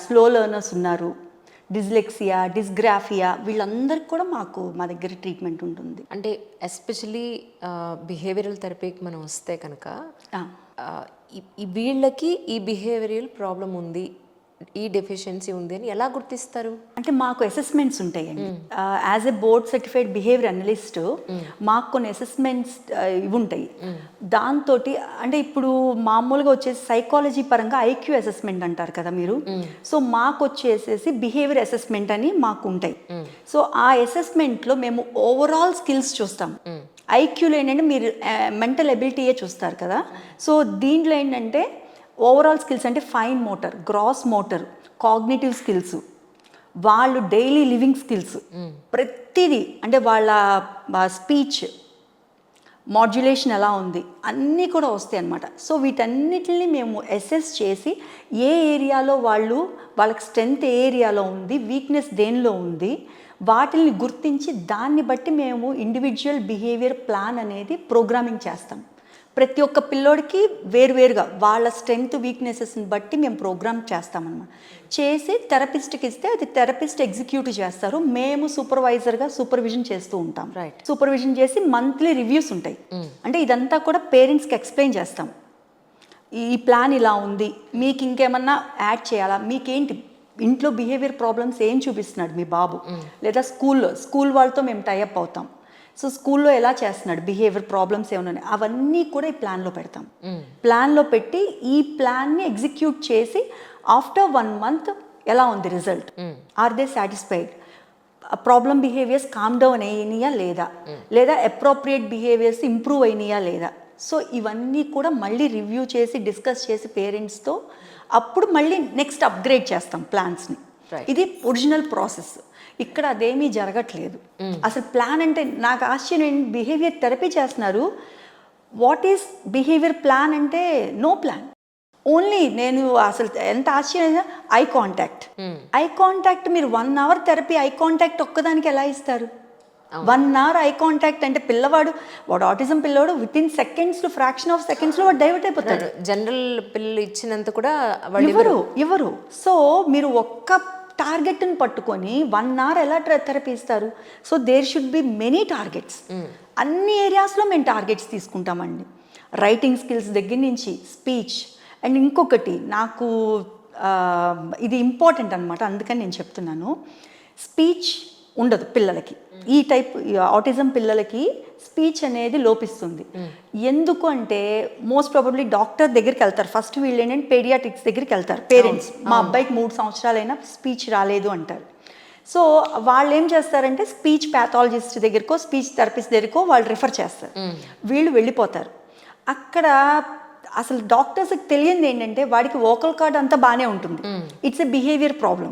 స్లో లెర్నర్స్ ఉన్నారు, డిస్లెక్సియా, డిస్గ్రాఫియా, వీళ్ళందరికీ కూడా మా దగ్గర ట్రీట్మెంట్ ఉంటుంది. అంటే ఎస్పెషలీ బిహేవియరల్ థెరపీకి మనం వస్తే కనుక వీళ్ళకి ఈ బిహేవియరల్ ప్రాబ్లం ఉంది, ఈ డెఫిషియన్సీ ఉంది అని ఎలా గుర్తిస్తారు? అంటే మాకు అసెస్మెంట్స్ ఉంటాయండి. As a board certified behaviour analyst మాకు కొన్ని అసెస్మెంట్స్ ఇవి ఉంటాయి. దాంతో అంటే ఇప్పుడు మామూలుగా వచ్చేసి సైకాలజీ పరంగా ఐక్యూ అసెస్మెంట్ అంటారు కదా మీరు, సో మాకు వచ్చేసేసి బిహేవియర్ అసెస్మెంట్ అని మాకు ఉంటాయి. సో ఆ అసెస్మెంట్లో మేము ఓవరాల్ స్కిల్స్ చూస్తాం. ఐక్యూలో ఏంటంటే మీరు మెంటల్ ఎబిలిటీయే చూస్తారు కదా, సో దీంట్లో ఏంటంటే ఓవరాల్ స్కిల్స్ అంటే fine motor, gross motor, cognitive skills, వాళ్ళు డైలీ లివింగ్ స్కిల్స్, ప్రతిదీ అంటే వాళ్ళ స్పీచ్ మాడ్యులేషన్ ఎలా ఉంది అన్నీ కూడా వస్తాయి అన్నమాట. సో వీటన్నిటిని మేము అసెస్ చేసి ఏ ఏరియాలో వాళ్ళకి స్ట్రెంగ్త్ ఏ ఏరియాలో ఉంది, వీక్నెస్ దేనిలో ఉంది, వాటిని గుర్తించి దాన్ని బట్టి మేము ఇండివిజువల్ బిహేవియర్ ప్లాన్ అనేది ప్రోగ్రామింగ్ చేస్తాం. ప్రతి ఒక్క పిల్లోడికి వేరువేరుగా వాళ్ళ స్ట్రెంగ్త్ వీక్నెసెస్ని బట్టి మేము ప్రోగ్రామ్ చేస్తామన్నమాట. చేసి థెరపిస్ట్కి ఇస్తే అది థెరపిస్ట్ ఎగ్జిక్యూట్ చేస్తారు, మేము సూపర్వైజర్గా సూపర్విజన్ చేస్తూ ఉంటాం. రైట్. సూపర్విజన్ చేసి మంత్లీ రివ్యూస్ ఉంటాయి. అంటే ఇదంతా కూడా పేరెంట్స్కి ఎక్స్ప్లెయిన్ చేస్తాం. ఈ ప్లాన్ ఇలా ఉంది, మీకు ఇంకేమన్నా యాడ్ చేయాలా, మీకేంటి ఇంట్లో బిహేవియర్ ప్రాబ్లమ్స్ ఏం చూపిస్తున్నాడు మీ బాబు, లేదా స్కూల్ వాళ్ళతో మేము టైఅప్ అవుతాం. సో స్కూల్లో ఎలా చేస్తున్నాడు, బిహేవియర్ ప్రాబ్లమ్స్ ఏమన్నా, అవన్నీ కూడా ఈ ప్లాన్లో పెడతాం. ప్లాన్లో పెట్టి ఈ ప్లాన్ని ఎగ్జిక్యూట్ చేసి ఆఫ్టర్ 1 month ఎలా ఉంది result, are they satisfied, problem behaviours calm down అయినాయా లేదా అప్రోప్రియేట్ బిహేవియర్స్ ఇంప్రూవ్ అయినాయా లేదా. సో ఇవన్నీ కూడా మళ్ళీ రివ్యూ చేసి డిస్కస్ చేసి పేరెంట్స్తో అప్పుడు మళ్ళీ నెక్స్ట్ అప్గ్రేడ్ చేస్తాం ప్లాన్స్ని. ఇది ఒరిజినల్ ప్రాసెస్. ఇక్కడ అదేమీ జరగట్లేదు. అసలు ప్లాన్ అంటే నాకు ఆశ్చర్యం, బిహేవియర్ థెరపీ చేస్తున్నారు, వాట్ ఈస్ బిహేవియర్ ప్లాన్ అంటే నో ప్లాన్, ఓన్లీ నేను అసలు ఎంత ఆశ్చర్యంగా ఐ కాంటాక్ట్ మీరు 1 hour థెరపీ ఐ కాంటాక్ట్ ఒక్కదానికి ఎలా ఇస్తారు? 1 hour ఐ కాంటాక్ట్ అంటే వాడు ఆటిజం పిల్లవాడు వితిన్ సెకండ్స్లో, ఫ్రాక్షన్ ఆఫ్ సెకండ్స్లో వాడు డైవర్ట్ అయిపోతాడు. జనరల్ పిల్లలు ఇచ్చినంత కూడా ఇవ్వరు. సో మీరు ఒక్క టార్గెట్ని పట్టుకొని 1 hour ఎలా థెరపీ ఇస్తారు? So there should be many targets. అన్ని ఏరియాస్లో మేము టార్గెట్స్ తీసుకుంటామండి. రైటింగ్ స్కిల్స్ దగ్గర నుంచి స్పీచ్, అండ్ ఇంకొకటి నాకు ఇది ఇంపార్టెంట్ అనమాట, అందుకని నేను చెప్తున్నాను. స్పీచ్ ఉండదు పిల్లలకి, ఈ టైప్ ఆటిజం పిల్లలకి స్పీచ్ అనేది లోపిస్తుంది. ఎందుకు అంటే మోస్ట్ ప్రాబబ్లీ డాక్టర్ దగ్గరికి వెళ్తారు ఫస్ట్, వీళ్ళు ఏంటంటే పేడియాట్రిక్స్ దగ్గరికి వెళ్తారు పేరెంట్స్, మా అబ్బాయికి 3 సంవత్సరాలైనా స్పీచ్ రాలేదు అంటారు. సో వాళ్ళు ఏం చేస్తారంటే స్పీచ్ ప్యాథాలజిస్ట్ దగ్గరకో స్పీచ్ థెరపిస్ట్ దగ్గరకో వాళ్ళు రిఫర్ చేస్తారు. వీళ్ళు వెళ్ళిపోతారు. అక్కడ అసలు డాక్టర్స్కి తెలియదు ఏంటంటే వాడికి వోకల్ కార్డ్ అంతా బాగానే ఉంటుంది, ఇట్స్ ఎ బిహేవియర్ ప్రాబ్లం,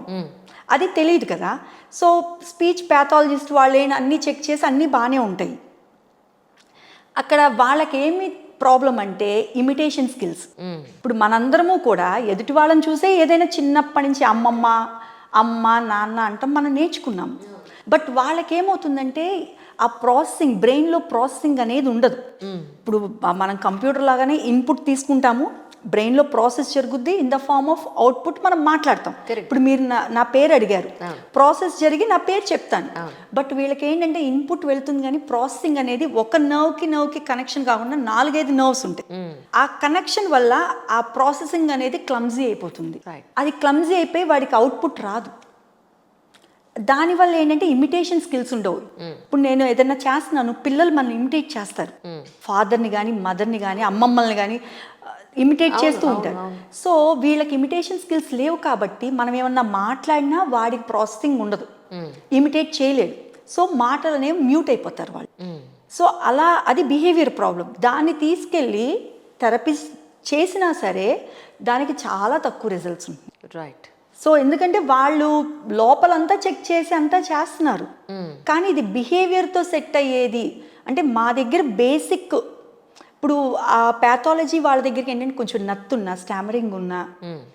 అది తెలియదు కదా. సో స్పీచ్ ప్యాథాలజిస్ట్ వాళ్ళు అన్నీ చెక్ చేసి అన్నీ బాగానే ఉంటాయి. అక్కడ వాళ్ళకి ఏమి ప్రాబ్లం అంటే ఇమిటేషన్ స్కిల్స్. ఇప్పుడు మనందరము కూడా ఎదుటి వాళ్ళని చూసే ఏదైనా చిన్నప్పటి నుంచి అమ్మ నాన్న అంటాం, మనం నేర్చుకున్నాం. బట్ వాళ్ళకేమవుతుందంటే ఆ ప్రాసెసింగ్, బ్రెయిన్లో ప్రాసెసింగ్ అనేది ఉండదు. ఇప్పుడు మనం కంప్యూటర్ లాగానే ఇన్పుట్ తీసుకుంటాము, బ్రెయిన్లో ప్రాసెస్ జరుగుద్ది, in the form of output మనం మాట్లాడతాం. ఇప్పుడు మీరు నా పేరు అడిగారు, ప్రాసెస్ జరిగి నా పేరు చెప్తాను. బట్ వీళ్ళకి ఏంటంటే ఇన్పుట్ వెళ్తుంది కానీ ప్రాసెసింగ్ అనేది ఒక నర్వ్కి కనెక్షన్ కాకుండా 4-5 నర్వ్స్ ఉంటాయి. ఆ కనెక్షన్ వల్ల ఆ ప్రాసెసింగ్ అనేది క్లమ్జీ అయిపోతుంది. అది క్లమ్జీ అయిపోయి వాడికి అవుట్పుట్ రాదు. దానివల్ల ఏంటంటే ఇమిటేషన్ స్కిల్స్ ఉండవు. ఇప్పుడు నేను ఏదైనా చేస్తున్నాను, పిల్లలు మనం ఇమిటేట్ చేస్తారు, ఫాదర్ని కానీ మదర్ని కానీ అమ్మమ్మల్ని కానీ ఇమిటేట్ చేస్తూ ఉంటారు. సో వీళ్ళకి ఇమిటేషన్ స్కిల్స్ లేవు కాబట్టి మనం ఏమన్నా మాట్లాడినా వాడికి ప్రాసెసింగ్ ఉండదు, ఇమిటేట్ చేయలేడు. సో మాటలు అనేవి మ్యూట్ అయిపోతారు వాళ్ళు. సో అలా అది బిహేవియర్ ప్రాబ్లం. దాన్ని తీసుకెళ్ళి థెరపీ చేసినా సరే దానికి చాలా తక్కువ రిజల్ట్స్ ఉంటాయి. రైట్. సో ఎందుకంటే వాళ్ళు లోపలంతా చెక్ చేసి అంతా చేస్తున్నారు, కానీ ఇది బిహేవియర్తో సెట్ అయ్యేది అంటే మా దగ్గర బేసిక్. ఇప్పుడు ఆ ప్యాథాలజీ వాళ్ళ దగ్గరికి ఏంటంటే కొంచెం నత్తున్నా, స్టామరింగ్ ఉన్నా,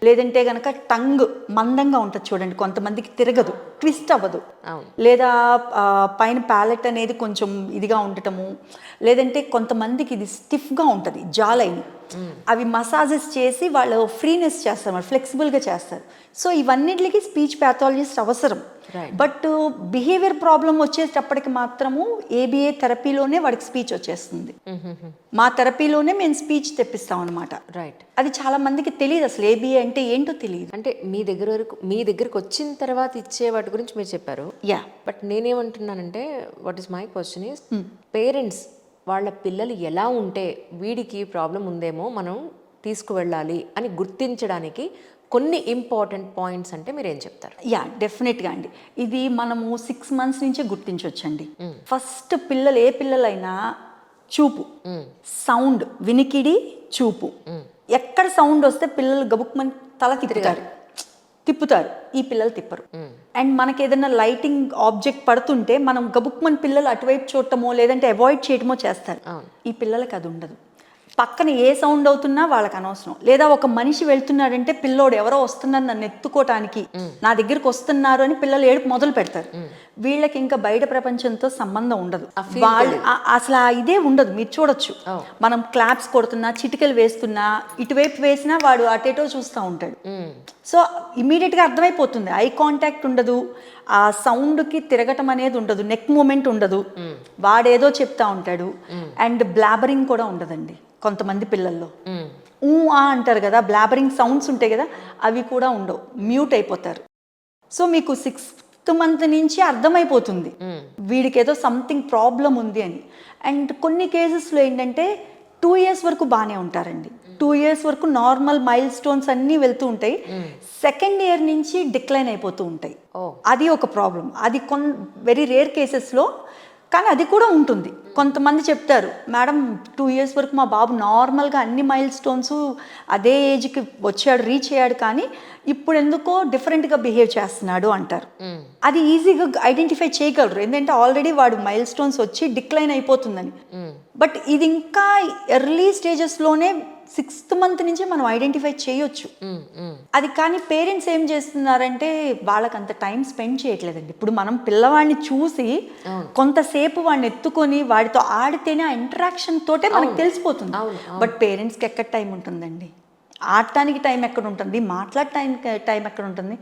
లేదంటే కనుక టంగ్ మందంగా ఉంటుంది చూడండి, కొంతమందికి తిరగదు, ట్విస్ట్ అవ్వదు, లేదా పైన ప్యాలెట్ అనేది కొంచెం ఇదిగా ఉండటము, లేదంటే కొంతమందికి ఇది స్టిఫ్గా ఉంటుంది జాలైన్, అవి మసాజెస్ చేసి వాళ్ళు ఫ్రీనెస్ చేస్తారు, ఫ్లెక్సిబుల్గా చేస్తారు. సో ఇవన్నిటికి స్పీచ్ ప్యాథాలజిస్ట్ అవసరం. బట్ బిహేవియర్ ప్రాబ్లం వచ్చేటప్పటికి మాత్రము ఏబిఏ థెరపీలోనే వాడికి స్పీచ్ వచ్చేస్తుంది. మా థెరపీలోనే మేము స్పీచ్ తెప్పిస్తాం అనమాట. రైట్. అది చాలా మందికి తెలియదు, అసలు ఏబిఏ అంటే ఏంటో తెలియదు. అంటే మీ దగ్గరకు వచ్చిన తర్వాత ఇచ్చే వాటి గురించి మీరు చెప్పారు. యా. బట్ నేనేమంటున్నానంటే what is my question is, parents వాళ్ళ పిల్లలు ఎలా ఉంటే వీడికి ప్రాబ్లం ఉందేమో మనం తీసుకువెళ్ళాలి అని గుర్తించడానికి కొన్ని ఇంపార్టెంట్ పాయింట్స్ అంటే మీరు ఏం చెప్తారు? యా, డెఫినెట్గా అండి. ఇది మనము 6 months నుంచే గుర్తించవచ్చండి. ఫస్ట్ పిల్లలు, ఏ పిల్లలైనా చూపు, సౌండ్, వినికిడి, చూపు, ఎక్కడ సౌండ్ వస్తే పిల్లలు గబుక్మని తల తిప్పుతారు, ఈ పిల్లలు తిప్పరు. అండ్ మనకి ఏదైనా లైటింగ్ ఆబ్జెక్ట్ పడుతుంటే మనం గబుక్మని పిల్లలు అటువైపు చూడటమో లేదంటే అవాయిడ్ చేయటమో చేస్తారు. ఈ పిల్లలకి అది ఉండదు. పక్కన ఏ సౌండ్ అవుతున్నా వాళ్ళకి అనవసరం. లేదా ఒక మనిషి వెళ్తున్నాడంటే పిల్లోడు ఎవరో వస్తున్నారు నన్ను ఎత్తుకోవటానికి, నా దగ్గరికి వస్తున్నారు అని పిల్లలు ఏడుపు మొదలు పెడతారు. వీళ్ళకి ఇంకా బయట ప్రపంచంతో సంబంధం ఉండదు. వాళ్ళు అసలు ఆ ఇదే ఉండదు. మీరు చూడొచ్చు, మనం క్లాప్స్ కొడుతున్నా, చిటికలు వేస్తున్నా, ఇటువైపు వేసినా వాడు అటేటో చూస్తూ ఉంటాడు. సో ఇమీడియట్గా అర్థమైపోతుంది. ఐ కాంటాక్ట్ ఉండదు, ఆ సౌండ్కి తిరగటం అనేది ఉండదు, నెక్ మూమెంట్ ఉండదు, వాడేదో చెప్తా ఉంటాడు. అండ్ బ్లాబరింగ్ కూడా ఉండదండి కొంతమంది పిల్లల్లో. ఆ అంటారు కదా, బ్లాబరింగ్ సౌండ్స్ ఉంటాయి కదా, అవి కూడా ఉండవు, మ్యూట్ అయిపోతారు. సో మీకు 6th month నుంచి అర్థమైపోతుంది వీడికి ఏదో సంథింగ్ ప్రాబ్లం ఉంది అని. అండ్ కొన్ని కేసెస్లో ఏంటంటే 2 years వరకు బాగానే ఉంటారండి. 2 years వరకు నార్మల్ మైల్ స్టోన్స్ అన్నీ వెళ్తూ ఉంటాయి. 2nd year నుంచి డిక్లైన్ అయిపోతూ ఉంటాయి. అది ఒక ప్రాబ్లం. అది వెరీ రేర్ కేసెస్లో, కానీ అది కూడా ఉంటుంది. కొంతమంది చెప్తారు, మేడం 2 years వరకు మా బాబు నార్మల్గా అన్ని మైల్ స్టోన్స్ అదే ఏజ్కి వచ్చాడు, రీచ్ అయ్యాడు, కానీ ఇప్పుడు ఎందుకో డిఫరెంట్గా బిహేవ్ చేస్తున్నాడు అంటారు. అది ఈజీగా ఐడెంటిఫై చేయగలరు, ఎందుకంటే ఆల్రెడీ వాడు మైల్ స్టోన్స్ వచ్చి డిక్లైన్ అయిపోతుందని. బట్ ఇది ఇంకా ఎర్లీ స్టేజెస్లోనే 6th month నుంచే మనం ఐడెంటిఫై చేయొచ్చు అది. కానీ పేరెంట్స్ ఏం చేస్తున్నారంటే వాళ్ళకి అంత టైం స్పెండ్ చేయట్లేదండి. ఇప్పుడు మనం పిల్లవాడిని చూసి కొంతసేపు వాడిని ఎత్తుకొని వాడితో ఆడితేనే ఆ ఇంటరాక్షన్ తోటే మనకు తెలిసిపోతుంది. బట్ పేరెంట్స్కి ఎక్కడ టైం ఉంటుందండి? ఆడటానికి టైం ఎక్కడ ఉంటుంది? మాట్లాడటానికి టైం ఎక్కడ ఉంటుంది?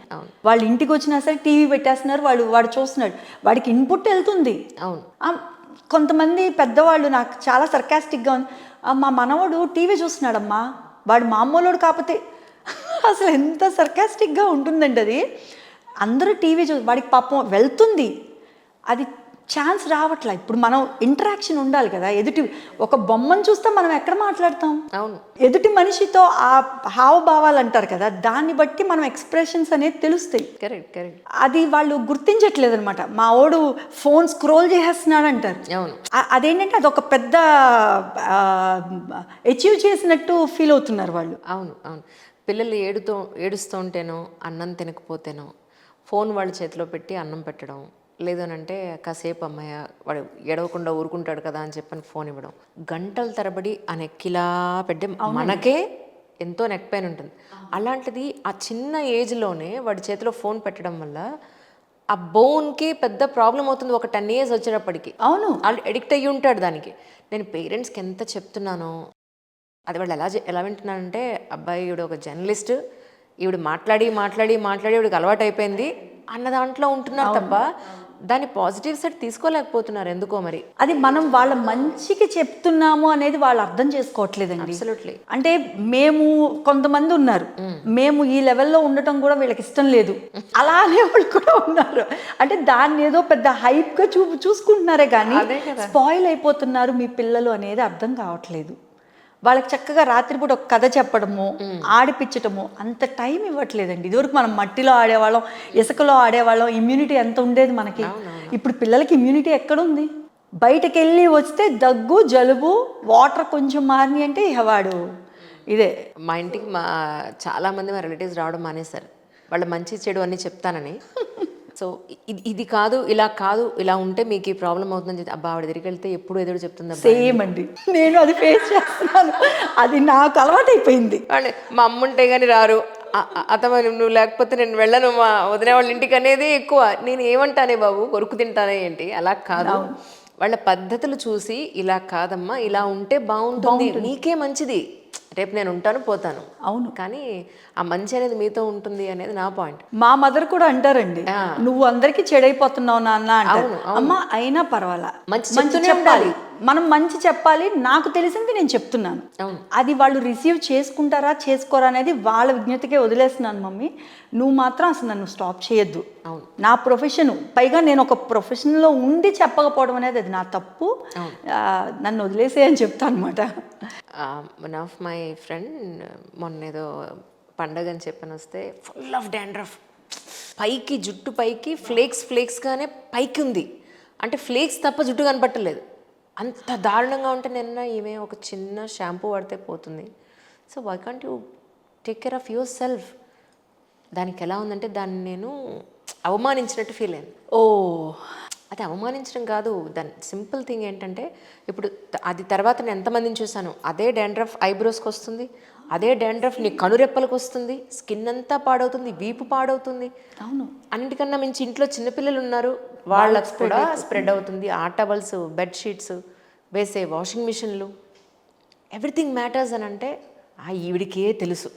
వాళ్ళు ఇంటికి వచ్చినా సరే టీవీ పెట్టేస్తున్నారు, వాడు చూస్తున్నాడు, వాడికి ఇన్పుట్ వెళ్తుంది. కొంతమంది పెద్దవాళ్ళు నాకు చాలా సర్కాస్టిక్గా ఉంది, మా మనవడు టీవీ చూస్తున్నాడమ్మా, వాడు మామూలుడు కాకపోతే, అసలు ఎంత సర్కాస్టిక్గా ఉంటుందండి అది. అందరూ టీవీ వాడికి పాపం వెళ్తుంది, అది ఛాన్స్ రావట్లే. ఇప్పుడు మనం ఇంటరాక్షన్ ఉండాలి కదా. ఎదుటి ఒక బొమ్మను చూస్తే మనం ఎక్కడ మాట్లాడతాం? ఎదుటి మనిషితో ఆ హావభావాలు అంటారు కదా, దాన్ని బట్టి మనం ఎక్స్ప్రెషన్స్ అనేది తెలుస్తాయి. అది వాళ్ళు గుర్తించట్లేదు అనమాట. మా వాడు ఫోన్ స్క్రోల్ చేసేస్తున్నాడు అంటారు. అదేంటంటే అది ఒక పెద్ద అచీవ్ చేసినట్టు ఫీల్ అవుతున్నారు వాళ్ళు. పిల్లలు ఏడుస్తూ ఉంటేనో, అన్నం తినకపోతేనో ఫోన్ వాళ్ళ చేతిలో పెట్టి అన్నం పెట్టడం, లేదనంటే కాసేపు అమ్మాయి వాడు ఏడవకుండా ఊరుకుంటాడు కదా అని చెప్పని ఫోన్ ఇవ్వడం, గంటల తరబడి ఆ నెక్కిలా పెట్టి మనకే ఎంతో నెక్ పెయిన్ ఉంటుంది. అలాంటిది ఆ చిన్న ఏజ్లోనే వాడి చేతిలో ఫోన్ పెట్టడం వల్ల ఆ బోన్కి పెద్ద ప్రాబ్లం అవుతుంది ఒక 10 years వచ్చేటప్పటికి. అడిక్ట్ అయ్యి ఉంటాడు దానికి. నేను పేరెంట్స్కి ఎంత చెప్తున్నానో, అది వాళ్ళు ఎలా వింటున్నానంటే, అబ్బాయి ఈవిడ ఒక జర్నలిస్ట్, ఈవిడ మాట్లాడి ఈవిడికి అలవాటు అయిపోయింది అన్న దాంట్లో ఉంటున్నారు తప్ప దాని పాజిటివ్ సైడ్ తీసుకోలేకపోతున్నారు ఎందుకో మరి. అది మనం వాళ్ళ మంచికి చెప్తున్నాము అనేది వాళ్ళు అర్థం చేసుకోవట్లేదండి. అబ్సల్యూట్లీ. అంటే మేము కొంతమంది ఉన్నారు, మేము ఈ లెవెల్లో ఉండటం కూడా వీళ్ళకి ఇష్టం లేదు అలా అనేవాళ్ళు కూడా ఉన్నారు. అంటే దాన్ని ఏదో పెద్ద హైప్గా చూసుకుంటున్నారే కానీ స్పాయిల్ అయిపోతున్నారు మీ పిల్లలు అనేది అర్థం కావట్లేదు. వాళ్ళకి చక్కగా రాత్రిపూట ఒక కథ చెప్పడము, ఆడిపించటము, అంత టైం ఇవ్వట్లేదండి. ఇదివరకు మనం మట్టిలో ఆడేవాళ్ళం, ఇసుకలో ఆడేవాళ్ళం, ఇమ్యూనిటీ ఎంత ఉండేది మనకి. ఇప్పుడు పిల్లలకి ఇమ్యూనిటీ ఎక్కడుంది? బయటకు వెళ్ళి వస్తే దగ్గు, జలుబు, వాటర్ కొంచెం మారిని అంటే వాడు ఇదే. మా ఇంటికి చాలామంది మా రిలేటివ్స్ రావడం మానేశారు, వాళ్ళ మంచి చెడు అన్నీ చెప్తానని. సో ఇది కాదు, ఇలా ఉంటే మీకు ఈ ప్రాబ్లం అవుతుందని చెప్పి అబ్బా ఆవిడ దగ్గరికి వెళ్తే ఎప్పుడు ఎదురు చెప్తుంది. సేమ్ అండి, నేను అది ఫేస్ చేస్తున్నాను, అది నాకు అలవాటు అయిపోయింది. వాళ్ళు మా అమ్మ ఉంటే కానీ రారు, అతమ నువ్వు లేకపోతే నేను వెళ్ళను మా వదిలే వాళ్ళ ఇంటికి అనేది ఎక్కువ. నేను ఏమంటానే బాబు, కొరుకు తింటానే ఏంటి? అలా కాదు, వాళ్ళ పద్ధతులు చూసి ఇలా కాదమ్మా, ఇలా ఉంటే బాగుంటుంది, నీకే మంచిది, రేపు నేను ఉంటాను పోతాను. అవును, కానీ ఆ మంచి అనేది మీతో ఉంటుంది అనేది నా పాయింట్. మా మదర్ కూడా అంటారండి, నువ్వు అందరికీ చెడైపోతున్నావు నాన్న అంటారు. అమ్మ అయినా పర్వాలా, మంచి చెప్పాలి, మనం మంచి చెప్పాలి, నాకు తెలిసింది నేను చెప్తున్నాను. అది వాళ్ళు రిసీవ్ చేసుకుంటారా చేసుకోరా అనేది వాళ్ళ విజ్ఞతకే వదిలేస్తున్నాను. మమ్మీ నువ్వు మాత్రం అసలు నన్ను స్టాప్ చేయొద్దు, నా ప్రొఫెషన్, పైగా నేను ఒక ప్రొఫెషన్లో ఉండి చెప్పకపోవడం అనేది అది నా తప్పు, నన్ను వదిలేసే అని చెప్తాను అనమాట. వన్ ఆఫ్ మై ఫ్రెండ్ మొన్న ఏదో పండగ అని చెప్పని వస్తే ఫుల్ ఆఫ్ డాండ్రఫ్, పైకి జుట్టు పైకి ఫ్లేక్స్గానే పైకి ఉంది, అంటే ఫ్లేక్స్ తప్ప జుట్టు కనపట్టలేదు, అంత దారుణంగా ఉంటే నిన్న ఈమె ఒక చిన్న షాంపూ వాడితే పోతుంది. So why can't you take care of yourself? దానికి ఎలా ఉందంటే దాన్ని నేను అవమానించినట్టు ఫీల్ అయింది. అది అవమానించడం కాదు. దాని సింపుల్ థింగ్ ఏంటంటే ఇప్పుడు అది తర్వాత నేను ఎంతమందిని చూశాను, అదే డాండ్రఫ్ ఐబ్రోస్కి వస్తుంది, అదే డాండ్రఫ్ నీ కనురెప్పలకు వస్తుంది, స్కిన్ అంతా పాడవుతుంది, వీపు పాడవుతుంది. అవును. అన్నిటికన్నా మించి ఇంట్లో చిన్నపిల్లలు ఉన్నారు, వాళ్ళకి కూడా స్ప్రెడ్ అవుతుంది. ఆ టవల్స్, బెడ్షీట్స్, వేసే వాషింగ్ మిషన్లు, ఎవ్రీథింగ్ మ్యాటర్స్ అని అంటే ఈవిడికే తెలుసు,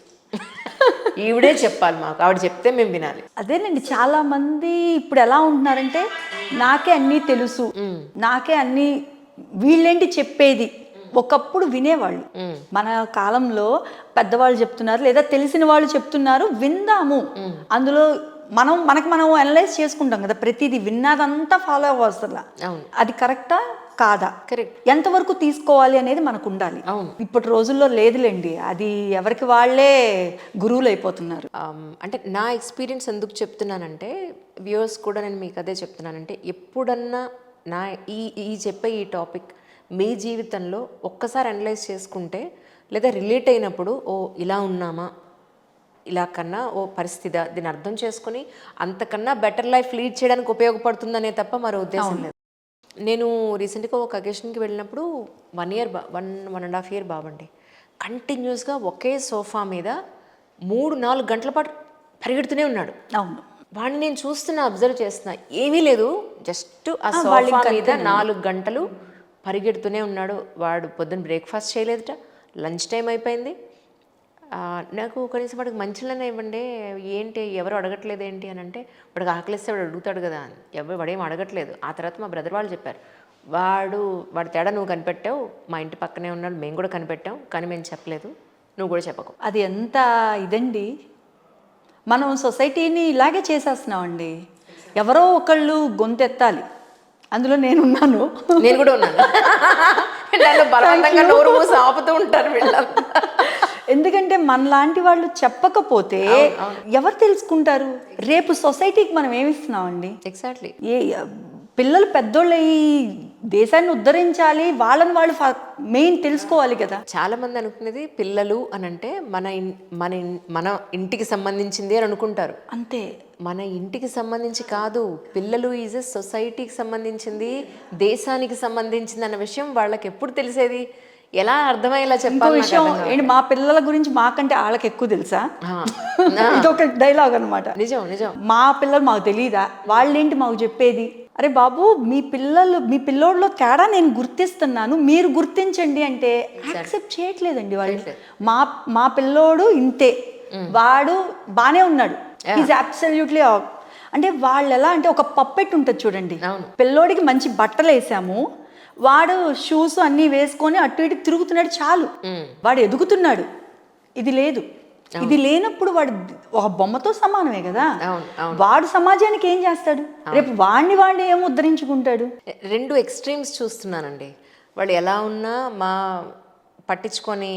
ఈవిడే చెప్పాలి మాకు, ఆవిడ చెప్తే మేము వినాలి. అదేనండి, చాలా మంది ఇప్పుడు ఎలా ఉంటున్నారంటే నాకే అన్నీ తెలుసు, నాకే అన్నీ, వీళ్ళేంటి చెప్పేది. ఒకప్పుడు వినేవాళ్ళు, మన కాలంలో పెద్దవాళ్ళు చెప్తున్నారు లేదా తెలిసిన వాళ్ళు చెప్తున్నారు, విందాము, అందులో మనకి మనం అనలైజ్ చేసుకుంటాం కదా, ప్రతిదీ విన్నదంతా ఫాలో అవ్వసలా, అది కరెక్టా కాదా, కరెక్ట్, ఎంతవరకు తీసుకోవాలి అనేది మనకు ఉండాలి. ఇప్పటి రోజుల్లో లేదులేండి, అది ఎవరికి వాళ్ళే గురువులు అయిపోతున్నారు. అంటే నా ఎక్స్పీరియన్స్ ఎందుకు చెప్తున్నానంటే, వ్యూవర్స్ కూడా నేను మీకు అదే చెప్తున్నానంటే, ఎప్పుడన్నా నా ఈ చెప్పే ఈ టాపిక్ మీ జీవితంలో ఒక్కసారి అనలైజ్ చేసుకుంటే, లేదా రిలేట్ అయినప్పుడు ఓ ఇలా ఉన్నామా, ఇలా కన్నా ఓ పరిస్థితి దీన్ని అర్థం చేసుకుని అంతకన్నా బెటర్ లైఫ్ లీడ్ చేయడానికి ఉపయోగపడుతుందనే తప్ప మరో ఉద్దేశం లేదు. నేను రీసెంట్గా ఒక అకేషన్కి వెళ్ళినప్పుడు 1.5 year బాబండి కంటిన్యూస్గా ఒకే సోఫా మీద 3-4 గంటల పాటు పరిగెడుతూనే ఉన్నాడు. అవును, వాడిని నేను చూస్తున్నా, అబ్జర్వ్ చేస్తున్నా, ఏమీ లేదు, జస్ట్ ఆ సోఫా మీద 4 గంటలు పరిగెడుతూనే ఉన్నాడు. వాడు పొద్దున్న బ్రేక్ఫాస్ట్ చేయలేదుట, లంచ్ టైం అయిపోయింది. నాకు కనీసం వాడికి మంచిలోనే ఇవ్వండి, ఏంటి ఎవరు అడగట్లేదు ఏంటి అని అంటే, వాడికి ఆకలిస్తే వాడు అడుగుతాడు కదా అని, వాడేం అడగట్లేదు. ఆ తర్వాత మా బ్రదర్ వాళ్ళు చెప్పారు, వాడి తేడా నువ్వు కనిపెట్టావు, మా ఇంటి పక్కనే ఉన్నాడు, మేము కూడా కనిపెట్టాం, కానీ మేము చెప్పలేదు, నువ్వు కూడా చెప్పకు. అది ఎంత ఇదండి, మనం సొసైటీని ఇలాగే చేసేస్తున్నామండి. ఎవరో ఒకళ్ళు గొంతెత్తాలి, అందులో నేనున్నాను, నేను కూడా ఉన్నాను. నన్ను బలవంతంగా నోరు మూసి ఆపుతూ ఉంటారు వీళ్ళంతా. ఎందుకంటే మనలాంటి వాళ్ళు చెప్పకపోతే ఎవరు తెలుసుకుంటారు? రేపు సొసైటీకి మనం ఏమిస్తున్నామండి? ఎగ్జాక్ట్లీ. పిల్లలు పెద్దోళ్ళు ఈ దేశాన్ని ఉద్ధరించాలి, వాళ్ళని వాళ్ళు మెయిన్ తెలుసుకోవాలి కదా. చాలా మంది అనుకునేది పిల్లలు అని అంటే మన ఇంటికి సంబంధించింది అని అనుకుంటారు. అంతే, మన ఇంటికి సంబంధించి కాదు, పిల్లలు ఈజ్ ఎ సొసైటీకి సంబంధించింది, దేశానికి సంబంధించింది అన్న విషయం వాళ్ళకి ఎప్పుడు తెలిసేది? ఎలా అర్థమయ్యేలా చెప్పాలి? విషయం ఏంటి, మా పిల్లల గురించి మాకంటే వాళ్ళకి ఎక్కువ తెలుసా? ఇదొక డైలాగ్ అనమాట. నిజం నిజం. మా పిల్లలు మాకు తెలియదా, వాళ్ళేంటి మాకు చెప్పేది? అరే బాబు, మీ పిల్లోడిలో తేడా నేను గుర్తిస్తున్నాను, మీరు గుర్తించండి అంటే యాక్సెప్ట్ చేయట్లేదండి వాళ్ళు. మా పిల్లోడు ఇంతే, వాడు బానే ఉన్నాడు, ఈజ్ అబ్సల్యూట్లీ. అంటే వాళ్ళు ఎలా అంటే ఒక పప్పెట్ ఉంటుంది చూడండి, పిల్లోడికి మంచి బట్టలు వేసాము, వాడు షూస్ అన్నీ వేసుకొని అటు ఇటు తిరుగుతున్నాడు, చాలు, వాడు ఎదుగుతున్నాడు. ఇది లేదు, ఇది లేనప్పుడు వాడు ఒక బొమ్మతో సమానమే కదా. వాడు సమాజానికి ఏం చేస్తాడు? రేపు వాడిని ఏం ఉద్ధరించుకుంటాడు? 2 ఎక్స్ట్రీమ్స్ చూస్తున్నానండి. వాళ్ళు ఎలా ఉన్నా పట్టించుకొని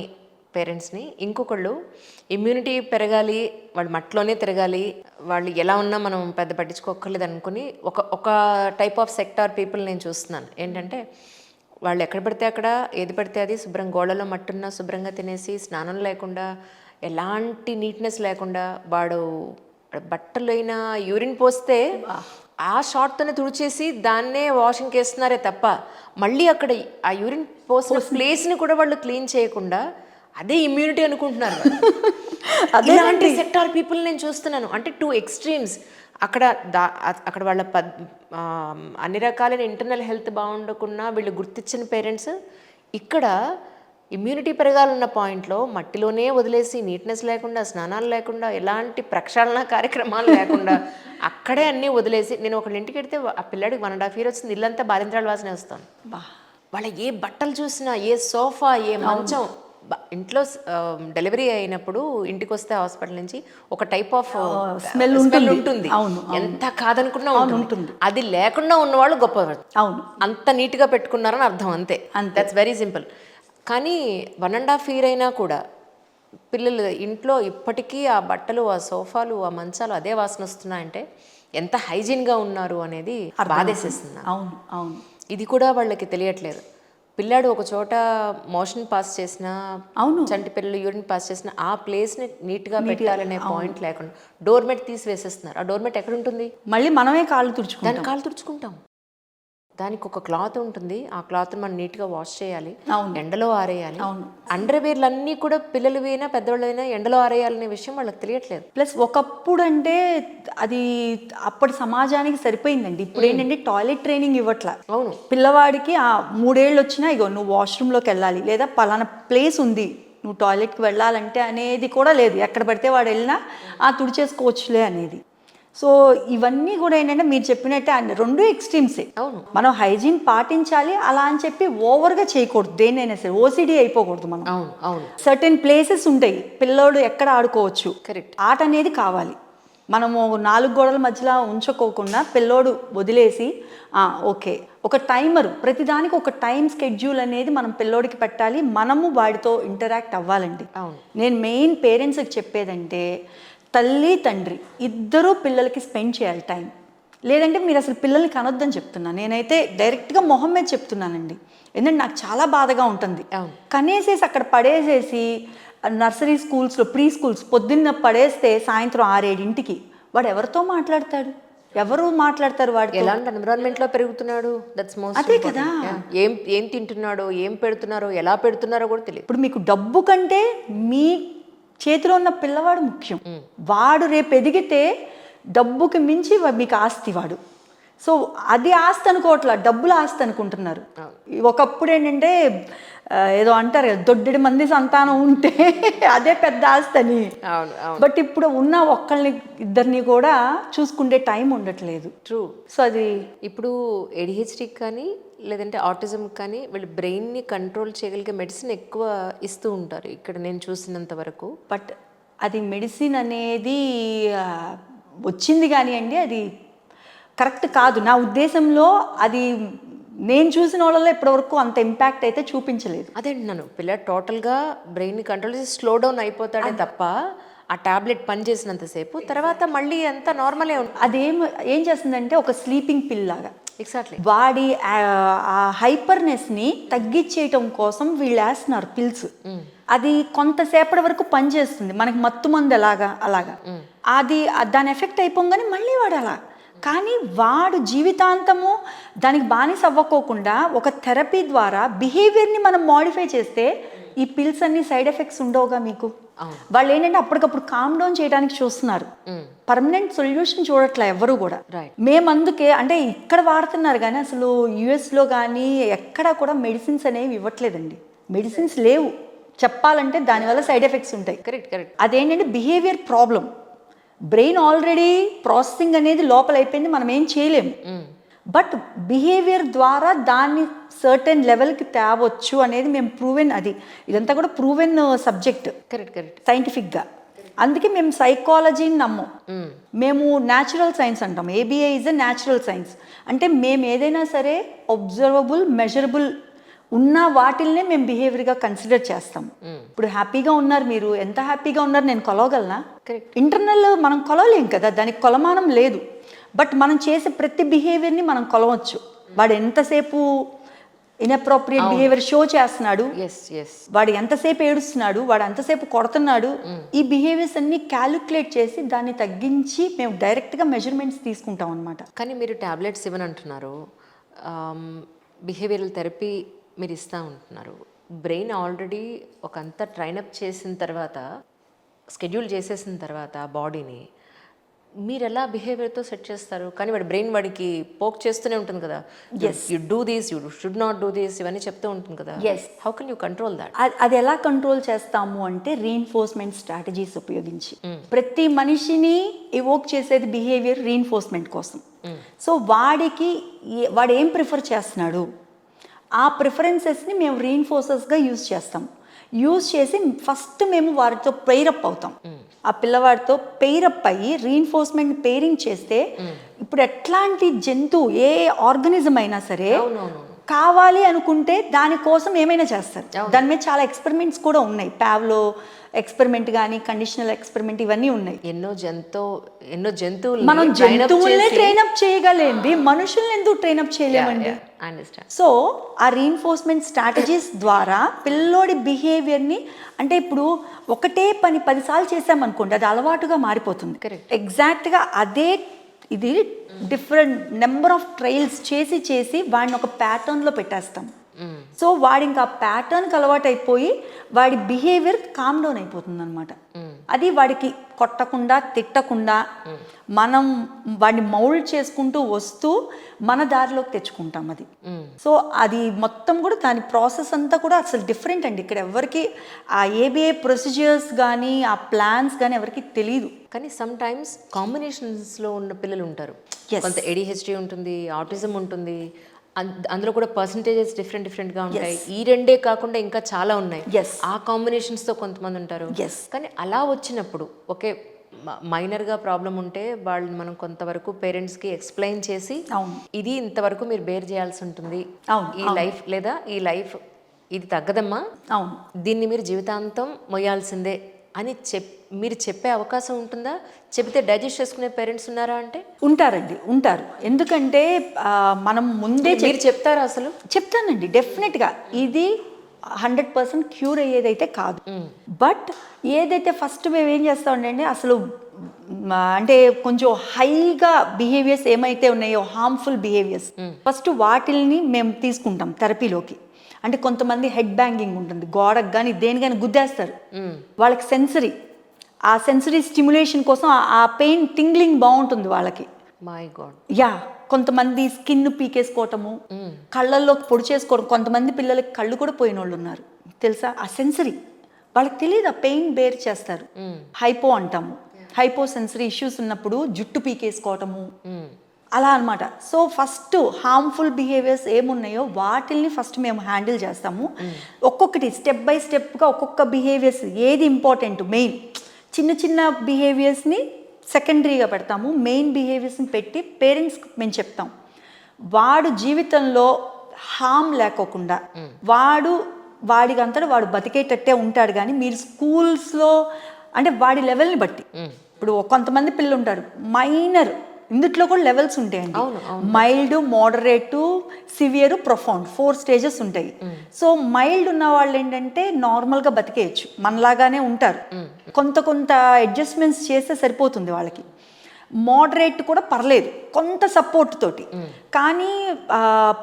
పేరెంట్స్ని, ఇంకొకళ్ళు ఇమ్యూనిటీ పెరగాలి, వాళ్ళు మట్టిలోనే తిరగాలి, వాళ్ళు ఎలా ఉన్నా మనం పెద్ద పట్టించుకోక్కర్లేదు అనుకుని ఒక టైప్ ఆఫ్ సెక్టార్ పీపుల్ నేను చూస్తున్నాను. ఏంటంటే వాళ్ళు ఎక్కడ పడితే అక్కడ ఏది పడితే అది శుభ్రం, గోడలో మట్టున్నా శుభ్రంగా తినేసి, స్నానం లేకుండా, ఎలాంటి నీట్నెస్ లేకుండా, వాడు బట్టలైనా యూరిన్ పోస్తే ఆ షార్ట్తోనే తుడిచేసి దాన్నే వాషింగ్కి వేస్తున్నారే తప్ప, మళ్ళీ అక్కడ ఆ యూరిన్ పోసిన ప్లేస్ని కూడా వాళ్ళు క్లీన్ చేయకుండా అదే ఇమ్యూనిటీ అనుకుంటున్నారు. ఇలాంటి సెక్టార్ పీపుల్ నేను చూస్తున్నాను. అంటే 2 ఎక్స్ట్రీమ్స్. అక్కడ వాళ్ళ అన్ని రకాలైన ఇంటర్నల్ హెల్త్ బాగుండకున్నా వీళ్ళు గుర్తించిన పేరెంట్స్, ఇక్కడ ఇమ్యూనిటీ పెరగాలన్న పాయింట్లో మట్టిలోనే వదిలేసి, నీట్నెస్ లేకుండా, స్నానాలు లేకుండా, ఎలాంటి ప్రక్షాళన కార్యక్రమాలు లేకుండా అక్కడే అన్నీ వదిలేసి, నేను ఒకళ్ళ ఇంటికి వెళ్తే ఆ పిల్లాడికి 1.5 year వచ్చింది, ఇల్లంతా బాలింత్రాల వాసనే వస్తాను. వాళ్ళ ఏ బట్టలు చూసినా, ఏ సోఫా, ఏ మంచం, ఇంట్లో డెలివరీ అయినప్పుడు ఇంటికి వస్తే హాస్పిటల్ నుంచి ఒక టైప్ ఆఫ్ స్మెల్ ఉంటుంది, ఎంత కాదనుకున్నా ఉంటుంది. అది లేకుండా ఉన్నవాళ్ళు గొప్పవాళ్ళు. అవును, అంత నీట్గా పెట్టుకున్నారని అర్థం, అంతే. That's very simple. కానీ 1.5 year అయినా కూడా పిల్లలు ఇంట్లో ఇప్పటికీ ఆ బట్టలు, ఆ సోఫాలు, ఆ మంచాలు అదే వాసన వస్తున్నాయంటే ఎంత హైజీన్గా ఉన్నారు అనేది బాధేసేస్తుంది. అవును అవును, ఇది కూడా వాళ్ళకి తెలియట్లేదు. పిల్లాడు ఒక చోట మోషన్ పాస్ చేసినా, చంటి పిల్లలు యూరిన్ పాస్ చేసినా ఆ ప్లేస్ని నీట్గా పెట్టాలనే పాయింట్ లేకుండా డోర్మెట్ తీసి వేసేస్తున్నారు. ఆ డోర్మెట్ ఎక్కడ ఉంటుంది? మళ్ళీ మనమే కాళ్ళు తుడుచుకుంటాం. దాన్ని కాళ్ళు తుడుచుకుంటాం. దానికి ఒక క్లాత్ ఉంటుంది, ఆ క్లాత్ మనం నీట్గా వాష్ చేయాలి, అవును. ఎండలో ఆరేయాలి. అవును. అండర్వేర్లు అన్నీ కూడా పిల్లలవైనా పెద్దవాళ్ళైనా ఎండలో ఆరేయాలనే విషయం వాళ్ళకి తెలియట్లేదు. ప్లస్ ఒకప్పుడు అంటే అది అప్పటి సమాజానికి సరిపోయిందండి. ఇప్పుడు ఏంటంటే టాయిలెట్ ట్రైనింగ్ ఇవ్వట్లా. అవును. పిల్లవాడికి 3 ఏళ్ళు వచ్చినా ఇగో నువ్వు వాష్రూమ్లోకి వెళ్ళాలి, లేదా పలానా ప్లేస్ ఉంది నువ్వు టాయిలెట్కి వెళ్ళాలంటే అనేది కూడా లేదు. ఎక్కడ పడితే వాడు వెళ్ళినా తుడిచేసుకోవచ్చులే అనేది. సో ఇవన్నీ కూడా ఏంటంటే మీరు చెప్పినట్టే రెండు ఎక్స్ట్రీమ్సే. అవును. మనం హైజీన్ పాటించాలి, అలా అని చెప్పి ఓవర్గా చేయకూడదు. దేన్నైనా సరే ఓసిడీ అయిపోకూడదు మనం. అవును. అవును. సర్టెన్ ప్లేసెస్ ఉంటాయి పిల్లోడు ఎక్కడ ఆడుకోవచ్చు, కరెక్ట్. ఆట అనేది కావాలి. మనము 4 గోడల మధ్యలో ఉంచుకోకుండా పిల్లోడు వదిలేసి ఓకే ఒక టైమర్, ప్రతిదానికి ఒక టైం స్కెడ్యూల్ అనేది మనం పిల్లోడికి పెట్టాలి. మనము వాడితో ఇంటరాక్ట్ అవ్వాలండి. అవును. నేను మెయిన్ పేరెంట్స్కి చెప్పేదంటే తల్లి తండ్రి ఇద్దరూ పిల్లలకి స్పెండ్ చేయాలి టైం. లేదంటే మీరు అసలు పిల్లల్ని కనొద్దని చెప్తున్నాను. నేనైతే డైరెక్ట్గా మొహం మీద చెప్తున్నానండి. ఎందుకంటే నాకు చాలా బాధగా ఉంటుంది. కనేసేసి అక్కడ పడేసేసి నర్సరీ స్కూల్స్లో, ప్రీ స్కూల్స్ పొద్దున్న పడేస్తే సాయంత్రం 6-7 వాడు ఎవరితో మాట్లాడతాడు? ఎవరు మాట్లాడతారు వాడితో? ఎలాంటి ఎన్విరాన్మెంట్ లో పెరుగుతున్నాడు, దట్స్ మోస్ట్. అదే కదా. ఏం తింటున్నాడో, ఏం పెడుతున్నారో, ఎలా పెడుతున్నారో కూడా తెలియదు. ఇప్పుడు మీకు డబ్బు కంటే మీ చేతిలో ఉన్న పిల్లవాడు ముఖ్యం. వాడు రేపు ఎదిగితే డబ్బుకి మించి మీకు ఆస్తి వాడు. సో అది ఆస్తి అనుకోవట్లా, డబ్బులు ఆస్తి అనుకుంటున్నారు. ఒకప్పుడు ఏంటంటే ఏదో అంటారు కదా, దొడ్డెడి మంది సంతానం ఉంటే అదే పెద్ద ఆస్తి అని. బట్ ఇప్పుడు ఉన్న ఒక్కళ్ళని ఇద్దరిని కూడా చూసుకుంటే టైం ఉండట్లేదు. ట్రూ. సో అది ఇప్పుడు ADHD కానీ లేదంటే ఆటిజం కానీ వీళ్ళు బ్రెయిన్ని కంట్రోల్ చేయగలిగే మెడిసిన్ ఎక్కువ ఇస్తూ ఉంటారు ఇక్కడ నేను చూసినంత వరకు. బట్ అది మెడిసిన్ అనేది వచ్చింది కానీ అండి, అది కరెక్ట్ కాదు నా ఉద్దేశంలో. అది నేను చూసిన వాళ్ళలో ఇప్పటివరకు అంత ఇంపాక్ట్ అయితే చూపించలేదు. అదే అంటున్నాను, పిల్ల టోటల్గా బ్రెయిన్ని కంట్రోల్ చేసి స్లో డౌన్ అయిపోతాడే తప్ప ఆ టాబ్లెట్ పనిచేసినంతసేపు తర్వాత మళ్ళీ అంతా నార్మలే ఉంటుంది. ఏం చేస్తుందంటే ఒక స్లీపింగ్ పిల్ లాగా. ఎగ్జాక్ట్లీ. వాడి ఆ హైపర్నెస్ని తగ్గించేయటం కోసం వీళ్ళు వేస్తున్నారు పిల్స్. అది కొంతసేపటి వరకు పనిచేస్తుంది, మనకి మత్తు మందు అలాగా అది దాని ఎఫెక్ట్ అయిపోగానే మళ్ళీ వాడు అలా. కానీ వాడు జీవితాంతము దానికి బానిస అవ్వకోకుండా ఒక థెరపీ ద్వారా బిహేవియర్ని మనం మోడిఫై చేస్తే ఈ పిల్స్ అన్ని సైడ్ ఎఫెక్ట్స్ ఉండవుగా మీకు. వాళ్ళు ఏంటంటే అప్పటికప్పుడు కామ్ డౌన్ చేయడానికి చూస్తున్నారు, పర్మనెంట్ సొల్యూషన్ చూడట్లే ఎవరు కూడా. మేము అందుకే అంటే ఇక్కడ వాడుతున్నారు కానీ అసలు యుఎస్లో కానీ ఎక్కడా కూడా మెడిసిన్స్ అనేవి ఇవ్వట్లేదండి. మెడిసిన్స్ లేవు చెప్పాలంటే, దానివల్ల సైడ్ ఎఫెక్ట్స్ ఉంటాయి. కరెక్ట్. అదేంటంటే behaviour problem. Brain already processing అనేది లోపల అయిపోయింది, మనం ఏం చేయలేము. బట్ బిహేవియర్ ద్వారా దాన్ని సర్టెన్ లెవెల్కి తేవచ్చు అనేది మేము ప్రూవెన్. ఇదంతా కూడా ప్రూవెన్ సబ్జెక్ట్. కరెక్ట్. సైంటిఫిక్గా. అందుకే మేము సైకాలజీని నమ్మం, మేము న్యాచురల్ సైన్స్ అంటాం. ABA is a natural science. అంటే మేము ఏదైనా సరే అబ్జర్వబుల్, మెజరబుల్ ఉన్న వాటిల్నే మేము బిహేవియర్గా కన్సిడర్ చేస్తాం. ఇప్పుడు హ్యాపీగా ఉన్నారు, మీరు ఎంత హ్యాపీగా ఉన్నారు నేను కొలవగలనా? ఇంటర్నల్ మనం కొలవలేం కదా, దానికి కొలమానం లేదు. బట్ మనం చేసే ప్రతి బిహేవియర్ని మనం కొలవచ్చు. వాడు ఎంతసేపు ఇన్అప్రోప్రియేట్ బిహేవియర్ షో చేస్తున్నాడు, వాడు ఎంతసేపు ఏడుస్తున్నాడు, వాడు ఎంతసేపు కొడుతున్నాడు, ఈ బిహేవియర్స్ అన్ని క్యాలిక్యులేట్ చేసి దాన్ని తగ్గించి మేము డైరెక్ట్గా మెజర్మెంట్స్ తీసుకుంటాం అనమాట. కానీ మీరు టాబ్లెట్స్ ఇవ్వని అంటున్నారు, బిహేవియరల్ థెరపీ మీరు ఇస్తూ ఉంటున్నారు. బ్రెయిన్ ఆల్రెడీ ఒక అంతా ట్రైనప్ చేసిన తర్వాత, స్కెడ్యూల్ చేసేసిన తర్వాత బాడీని మీరు ఎలా బిహేవియర్తో సెట్ చేస్తారు? కానీ వాడి బ్రెయిన్ వాడికి పోక్ చేస్తూనే ఉంటుంది కదా, you do this, you should not do this, ఇవన్నీ చెప్తూ ఉంటుంది కదా. How can you control that? అది ఎలా కంట్రోల్ చేస్తాము అంటే రీఇన్ఫోర్స్మెంట్ స్ట్రాటజీస్ ఉపయోగించి. ప్రతి మనిషిని ఎవోక్ చేసేది బిహేవియర్ రీఇన్ఫోర్స్మెంట్ కోసం. సో వాడు ఏం ప్రిఫర్ చేస్తున్నాడు, ఆ ప్రిఫరెన్సెస్ని మేము రీఇన్ఫోర్సెస్గా యూజ్ చేస్తాం. యూజ్ చేసి ఫస్ట్ మేము వారితో పెయిరప్ అవుతాం. ఆ పిల్లవాడితో పెయిరప్ అయ్యి రీఇన్ఫోర్స్మెంట్ పెయిరింగ్ చేస్తే, ఇప్పుడు ఎట్లాంటి జంతువు, ఏ ఆర్గనిజం అయినా సరే కావాలి అనుకుంటే దానికోసం ఏమైనా చేస్తారు. దాని మీద చాలా ఎక్స్పెరిమెంట్స్ కూడా ఉన్నాయి. పావ్లో ఎక్స్పెరిమెంట్ కానీ, కండిషనల్ ఎక్స్పెరిమెంట్, ఇవన్నీ ఉన్నాయి. ఎన్నో జంతువులు మనం జంతువులనే ట్రైనప్ చేయగలేంది, మనుషుల్ని ఎందుకు ట్రైనప్ చేయలేమండి? సో ఆ రీఇన్ఫోర్స్మెంట్ స్ట్రాటజీస్ ద్వారా పిల్లోడి బిహేవియర్ని, అంటే ఇప్పుడు ఒకటే పని 10 సార్లు చేసామనుకోండి, అది అలవాటుగా మారిపోతుంది. ఎగ్జాక్ట్గా అదే ఇది డిఫరెంట్ నెంబర్ ఆఫ్ ట్రయల్స్ చేసి వాడిని ఒక ప్యాటర్న్లో పెట్టేస్తాం. సో వాడి ఇంకా ప్యాటర్న్కి అలవాటు అయిపోయి వాడి బిహేవియర్ కామ్ డౌన్ అయిపోతుంది అనమాట. అది వాడికి కొట్టకుండా తిట్టకుండా మనం వాడిని మౌల్డ్ చేసుకుంటూ వస్తూ మన దారిలోకి తెచ్చుకుంటాం అది. సో అది మొత్తం కూడా దాని ప్రాసెస్ అంతా కూడా అసలు డిఫరెంట్ అండి. ఇక్కడ ఎవరికి ఆ ఏబిఏ ప్రొసీజర్స్ కానీ ఆ ప్లాన్స్ కానీ ఎవరికి తెలియదు. కానీ సమ్ టైమ్స్ కాంబినేషన్స్లో ఉన్న పిల్లలు ఉంటారు. కొంత ADHD ఉంటుంది, ఆటిజం ఉంటుంది, అందులో కూడా పర్సంటేజెస్ డిఫరెంట్గా ఉంటాయి. ఈ రెండే కాకుండా ఇంకా చాలా ఉన్నాయి. ఆ కాంబినేషన్స్తో కొంతమంది ఉంటారు. కానీ అలా వచ్చినప్పుడు ఒకే మైనర్గా ప్రాబ్లం ఉంటే వాళ్ళని మనం కొంతవరకు పేరెంట్స్కి ఎక్స్ప్లెయిన్ చేసి ఇది ఇంతవరకు మీరు బేర్ చేయాల్సి ఉంటుంది, ఈ లైఫ్ లేదా ఈ లైఫ్ ఇది తగ్గదమ్మా, దీన్ని మీరు జీవితాంతం మొయ్యాల్సిందే అని మీరు చెప్పే అవకాశం ఉంటుందా? చెబితే డైజెస్ట్ చేసుకునే పేరెంట్స్ ఉన్నారా అంటే? ఉంటారండి, ఉంటారు. ఎందుకంటే మనం ముందే మీరు చెప్తారా? అసలు చెప్తానండి, డెఫినెట్గా. ఇది 100% క్యూర్ అయ్యేదైతే కాదు. బట్ ఏదైతే ఫస్ట్ మేము ఏం చేస్తామంటే అసలు అంటే కొంచెం హైగా బిహేవియర్స్ ఏమైతే ఉన్నాయో హార్మ్ఫుల్ బిహేవియర్స్ ఫస్ట్ వాటిల్ని మేము తీసుకుంటాం థెరపీలోకి. అంటే కొంతమంది హెడ్ బ్యాంగింగ్ ఉంటుంది, గోడకు కానీ దేనికైనా గుద్దేస్తారు. వాళ్ళకి సెన్సరీ, ఆ సెన్సరీ స్టిమ్యులేషన్ కోసం ఆ పెయిన్ టింగ్లింగ్ బాగుంటుంది వాళ్ళకి. My God. యా, కొంతమంది స్కిన్ పీకేసుకోవటము, కళ్ళల్లో పొడి చేసుకోవడం. కొంతమంది పిల్లలకి కళ్ళు కూడా పోయిన వాళ్ళు ఉన్నారు తెలుసా. ఆ సెన్సరీ వాళ్ళకి తెలియదు, ఆ పెయిన్ బేర్ చేస్తారు. హైపో అంటాము, హైపో సెన్సరీ ఇష్యూస్ ఉన్నప్పుడు జుట్టు పీకేసుకోవటము అలా అనమాట. సో ఫస్ట్ హార్మ్ఫుల్ బిహేవియర్స్ ఏమున్నాయో వాటిల్ని ఫస్ట్ మేము హ్యాండిల్ చేస్తాము. ఒక్కొక్కటి స్టెప్ బై స్టెప్గా ఒక్కొక్క బిహేవియర్స్ ఏది ఇంపార్టెంట్, మెయిన్ చిన్న చిన్న బిహేవియర్స్ని సెకండరీగా పెడతాము. మెయిన్ బిహేవియర్స్ని పెట్టి పేరెంట్స్కి మేము చెప్తాం. వాడు జీవితంలో హామ్ లేకోకుండా వాడికంతటా వాడు బతికేటట్టే ఉంటాడు. కానీ మీరు స్కూల్స్లో అంటే వాడి లెవెల్ని బట్టి, ఇప్పుడు కొంతమంది పిల్లలు ఉంటారు మైనర్, ఇందుట్లో కూడా లెవెల్స్ ఉంటాయండి. Mild, moderate, severe, profound 4 stages ఉంటాయి. సో మైల్డ్ ఉన్న వాళ్ళు ఏంటంటే నార్మల్గా బతికేయచ్చు, మనలాగానే ఉంటారు. కొంత అడ్జస్ట్మెంట్స్ చేస్తే సరిపోతుంది వాళ్ళకి. మోడరేట్ కూడా పర్లేదు కొంత సపోర్ట్ తోటి. కానీ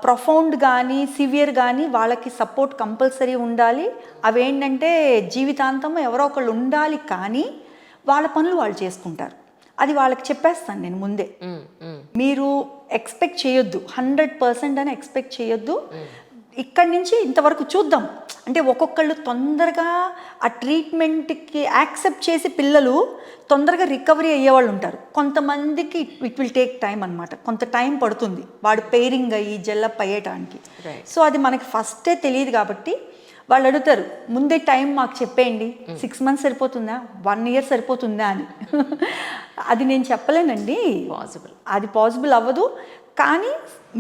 ప్రొఫౌండ్ కానీ సివియర్ కానీ వాళ్ళకి సపోర్ట్ కంపల్సరీ ఉండాలి. అవేంటంటే జీవితాంతం ఎవరో ఒకళ్ళు ఉండాలి, కానీ వాళ్ళ పనులు వాళ్ళు చేసుకుంటారు. అది వాళ్ళకి చెప్పేస్తాను నేను ముందే. మీరు ఎక్స్పెక్ట్ చేయొద్దు, 100% అని ఎక్స్పెక్ట్ చేయొద్దు. ఇక్కడి నుంచి ఇంతవరకు చూద్దాం అంటే ఒక్కొక్కళ్ళు తొందరగా ఆ ట్రీట్మెంట్కి యాక్సెప్ట్ చేసి పిల్లలు తొందరగా రికవరీ అయ్యేవాళ్ళు ఉంటారు. కొంతమందికి ఇట్ విల్ టేక్ టైం అనమాట, కొంత టైం పడుతుంది వాడు పేరింగ్ అయ్యి జెల్లప్ అయ్యేటానికి. సో అది మనకి ఫస్టే తెలియదు కాబట్టి వాళ్ళు అడుగుతారు, ముందే టైం మాకు చెప్పేయండి, 6 months సరిపోతుందా, 1 year సరిపోతుందా అని. అది నేను చెప్పలేనండి, అది పాసిబుల్ అవ్వదు. కానీ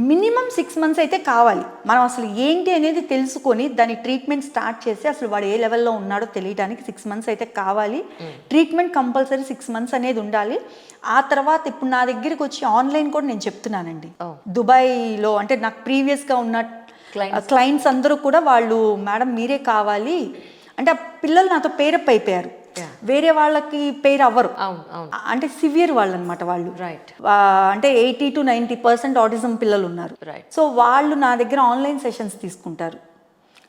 మినిమం 6 months అయితే కావాలి. మనం అసలు ఏంటి అనేది తెలుసుకొని దాని ట్రీట్మెంట్ స్టార్ట్ చేసి అసలు వాడు ఏ లెవెల్లో ఉన్నాడో తెలియడానికి 6 months అయితే కావాలి. ట్రీట్మెంట్ కంపల్సరీ 6 months అనేది ఉండాలి. ఆ తర్వాత ఇప్పుడు నా దగ్గరికి వచ్చి ఆన్లైన్ కూడా నేను చెప్తున్నానండి. దుబాయ్లో అంటే నాకు ప్రీవియస్గా ఉన్న క్లయింట్స్ అందరూ కూడా వాళ్ళు, మేడం మీరే కావాలి అంటే ఆ పిల్లలు నాతో పేరప్ అయిపోయారు, వేరే వాళ్ళకి పేరు అవ్వరు. అంటే సివియర్ వాళ్ళు అనమాట వాళ్ళు. అంటే 80 to 90% ఆటిజం పిల్లలు ఉన్నారు. సో వాళ్ళు నా దగ్గర ఆన్లైన్ సెషన్స్ తీసుకుంటారు.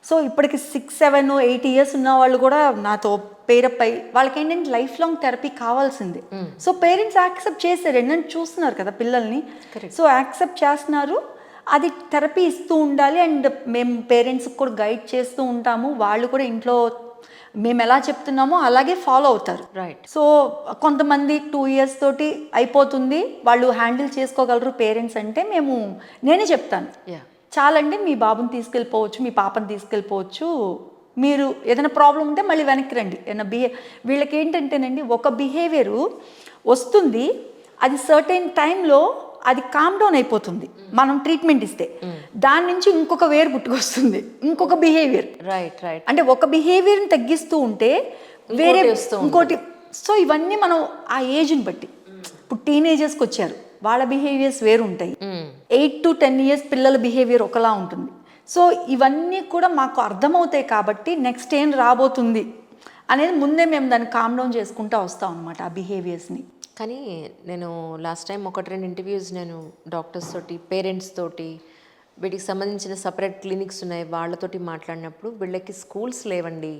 సో ఇప్పటికి 6, 7, 8 years ఉన్న వాళ్ళు కూడా నాతో పేరప్ అయ్యి వాళ్ళకి ఏంటంటే లైఫ్ లాంగ్ థెరపీ కావాల్సిందే. సో పేరెంట్స్ యాక్సెప్ట్ చేస్తారు, ఏంటంటే చూస్తున్నారు కదా పిల్లల్ని, సో యాక్సెప్ట్ చేస్తున్నారు. అది థెరపీ ఇస్తూ ఉండాలి. అండ్ మేము పేరెంట్స్కి కూడా గైడ్ చేస్తూ ఉంటాము. వాళ్ళు కూడా ఇంట్లో మేము ఎలా చెప్తున్నామో అలాగే ఫాలో అవుతారు. సో కొంతమంది 2 years తోటి అయిపోతుంది, వాళ్ళు హ్యాండిల్ చేసుకోగలరు పేరెంట్స్ అంటే నేనే చెప్తాను, చాలండి మీ బాబుని తీసుకెళ్ళిపోవచ్చు, మీ పాపని తీసుకెళ్ళిపోవచ్చు, మీరు ఏదైనా ప్రాబ్లం ఉంటే మళ్ళీ వెనక్కి రండి. ఏదైనా వీళ్ళకి ఏంటంటేనండి ఒక బిహేవియరు వస్తుంది, అది సర్టెన్ టైంలో అది కామ్ డౌన్ అయిపోతుంది మనం ట్రీట్మెంట్ ఇస్తే. దాని నుంచి ఇంకొక వేరు పుట్టుకొస్తుంది, ఇంకొక బిహేవియర్. అంటే ఒక బిహేవియర్ని తగ్గిస్తూ ఉంటే వేరే ఇంకోటి. సో ఇవన్నీ మనం ఆ ఏజ్ని బట్టి, ఇప్పుడు టీనేజర్స్కి వచ్చారు వాళ్ళ బిహేవియర్స్ వేరు ఉంటాయి. 8 to 10 years పిల్లల బిహేవియర్ ఒకలా ఉంటుంది. సో ఇవన్నీ కూడా మాకు అర్థమవుతాయి కాబట్టి నెక్స్ట్ ఏం రాబోతుంది అనేది ముందే మేము దాన్ని కామ్ డౌన్ చేసుకుంటూ వస్తాం అనమాట ఆ బిహేవియర్స్ని. కానీ నేను లాస్ట్ టైం 1-2 ఇంటర్వ్యూస్ నేను డాక్టర్స్ తోటి పేరెంట్స్ తోటి వీటికి సంబంధించిన సపరేట్ క్లినిక్స్ ఉన్నాయి వాళ్ళతోటి మాట్లాడినప్పుడు వీళ్ళకి స్కూల్స్ లేవండి,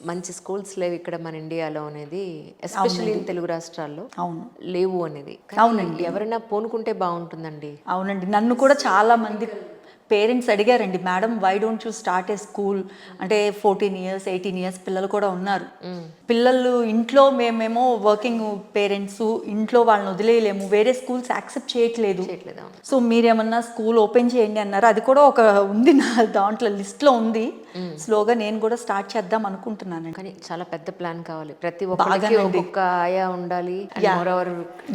మంచి స్కూల్స్ లేవు ఇక్కడ మన ఇండియాలో అనేది, ఎస్పెషల్లీ తెలుగు రాష్ట్రాల్లో అవును లేవు అనేది. అవునండి, ఎవరైనా పూనుకుంటే బాగుంటుందండి. అవునండి, నన్ను కూడా చాలా మంది పేరెంట్స్ అడిగారండి, madam why don't you start a school అంటే 14 years 18 years పిల్లలు కూడా ఉన్నారు. పిల్లలు ఇంట్లో మేమేమో వర్కింగ్ పేరెంట్స్, ఇంట్లో వాళ్ళని వదిలేయలేము, వేరే స్కూల్స్ యాక్సెప్ట్ చేయట్లేదు. సో మీరేమన్నా స్కూల్ ఓపెన్ చేయండి అన్నారు. అది కూడా ఒక ఉంది నా దాంట్లో లిస్ట్లో ఉంది. స్లోగా నేను కూడా స్టార్ట్ చేద్దాం అనుకుంటున్నాను. కానీ చాలా పెద్ద ప్లాన్ కావాలి, ప్రతి ఒక్కరికి ఒక్కొక్క ఆయా ఉండాలి,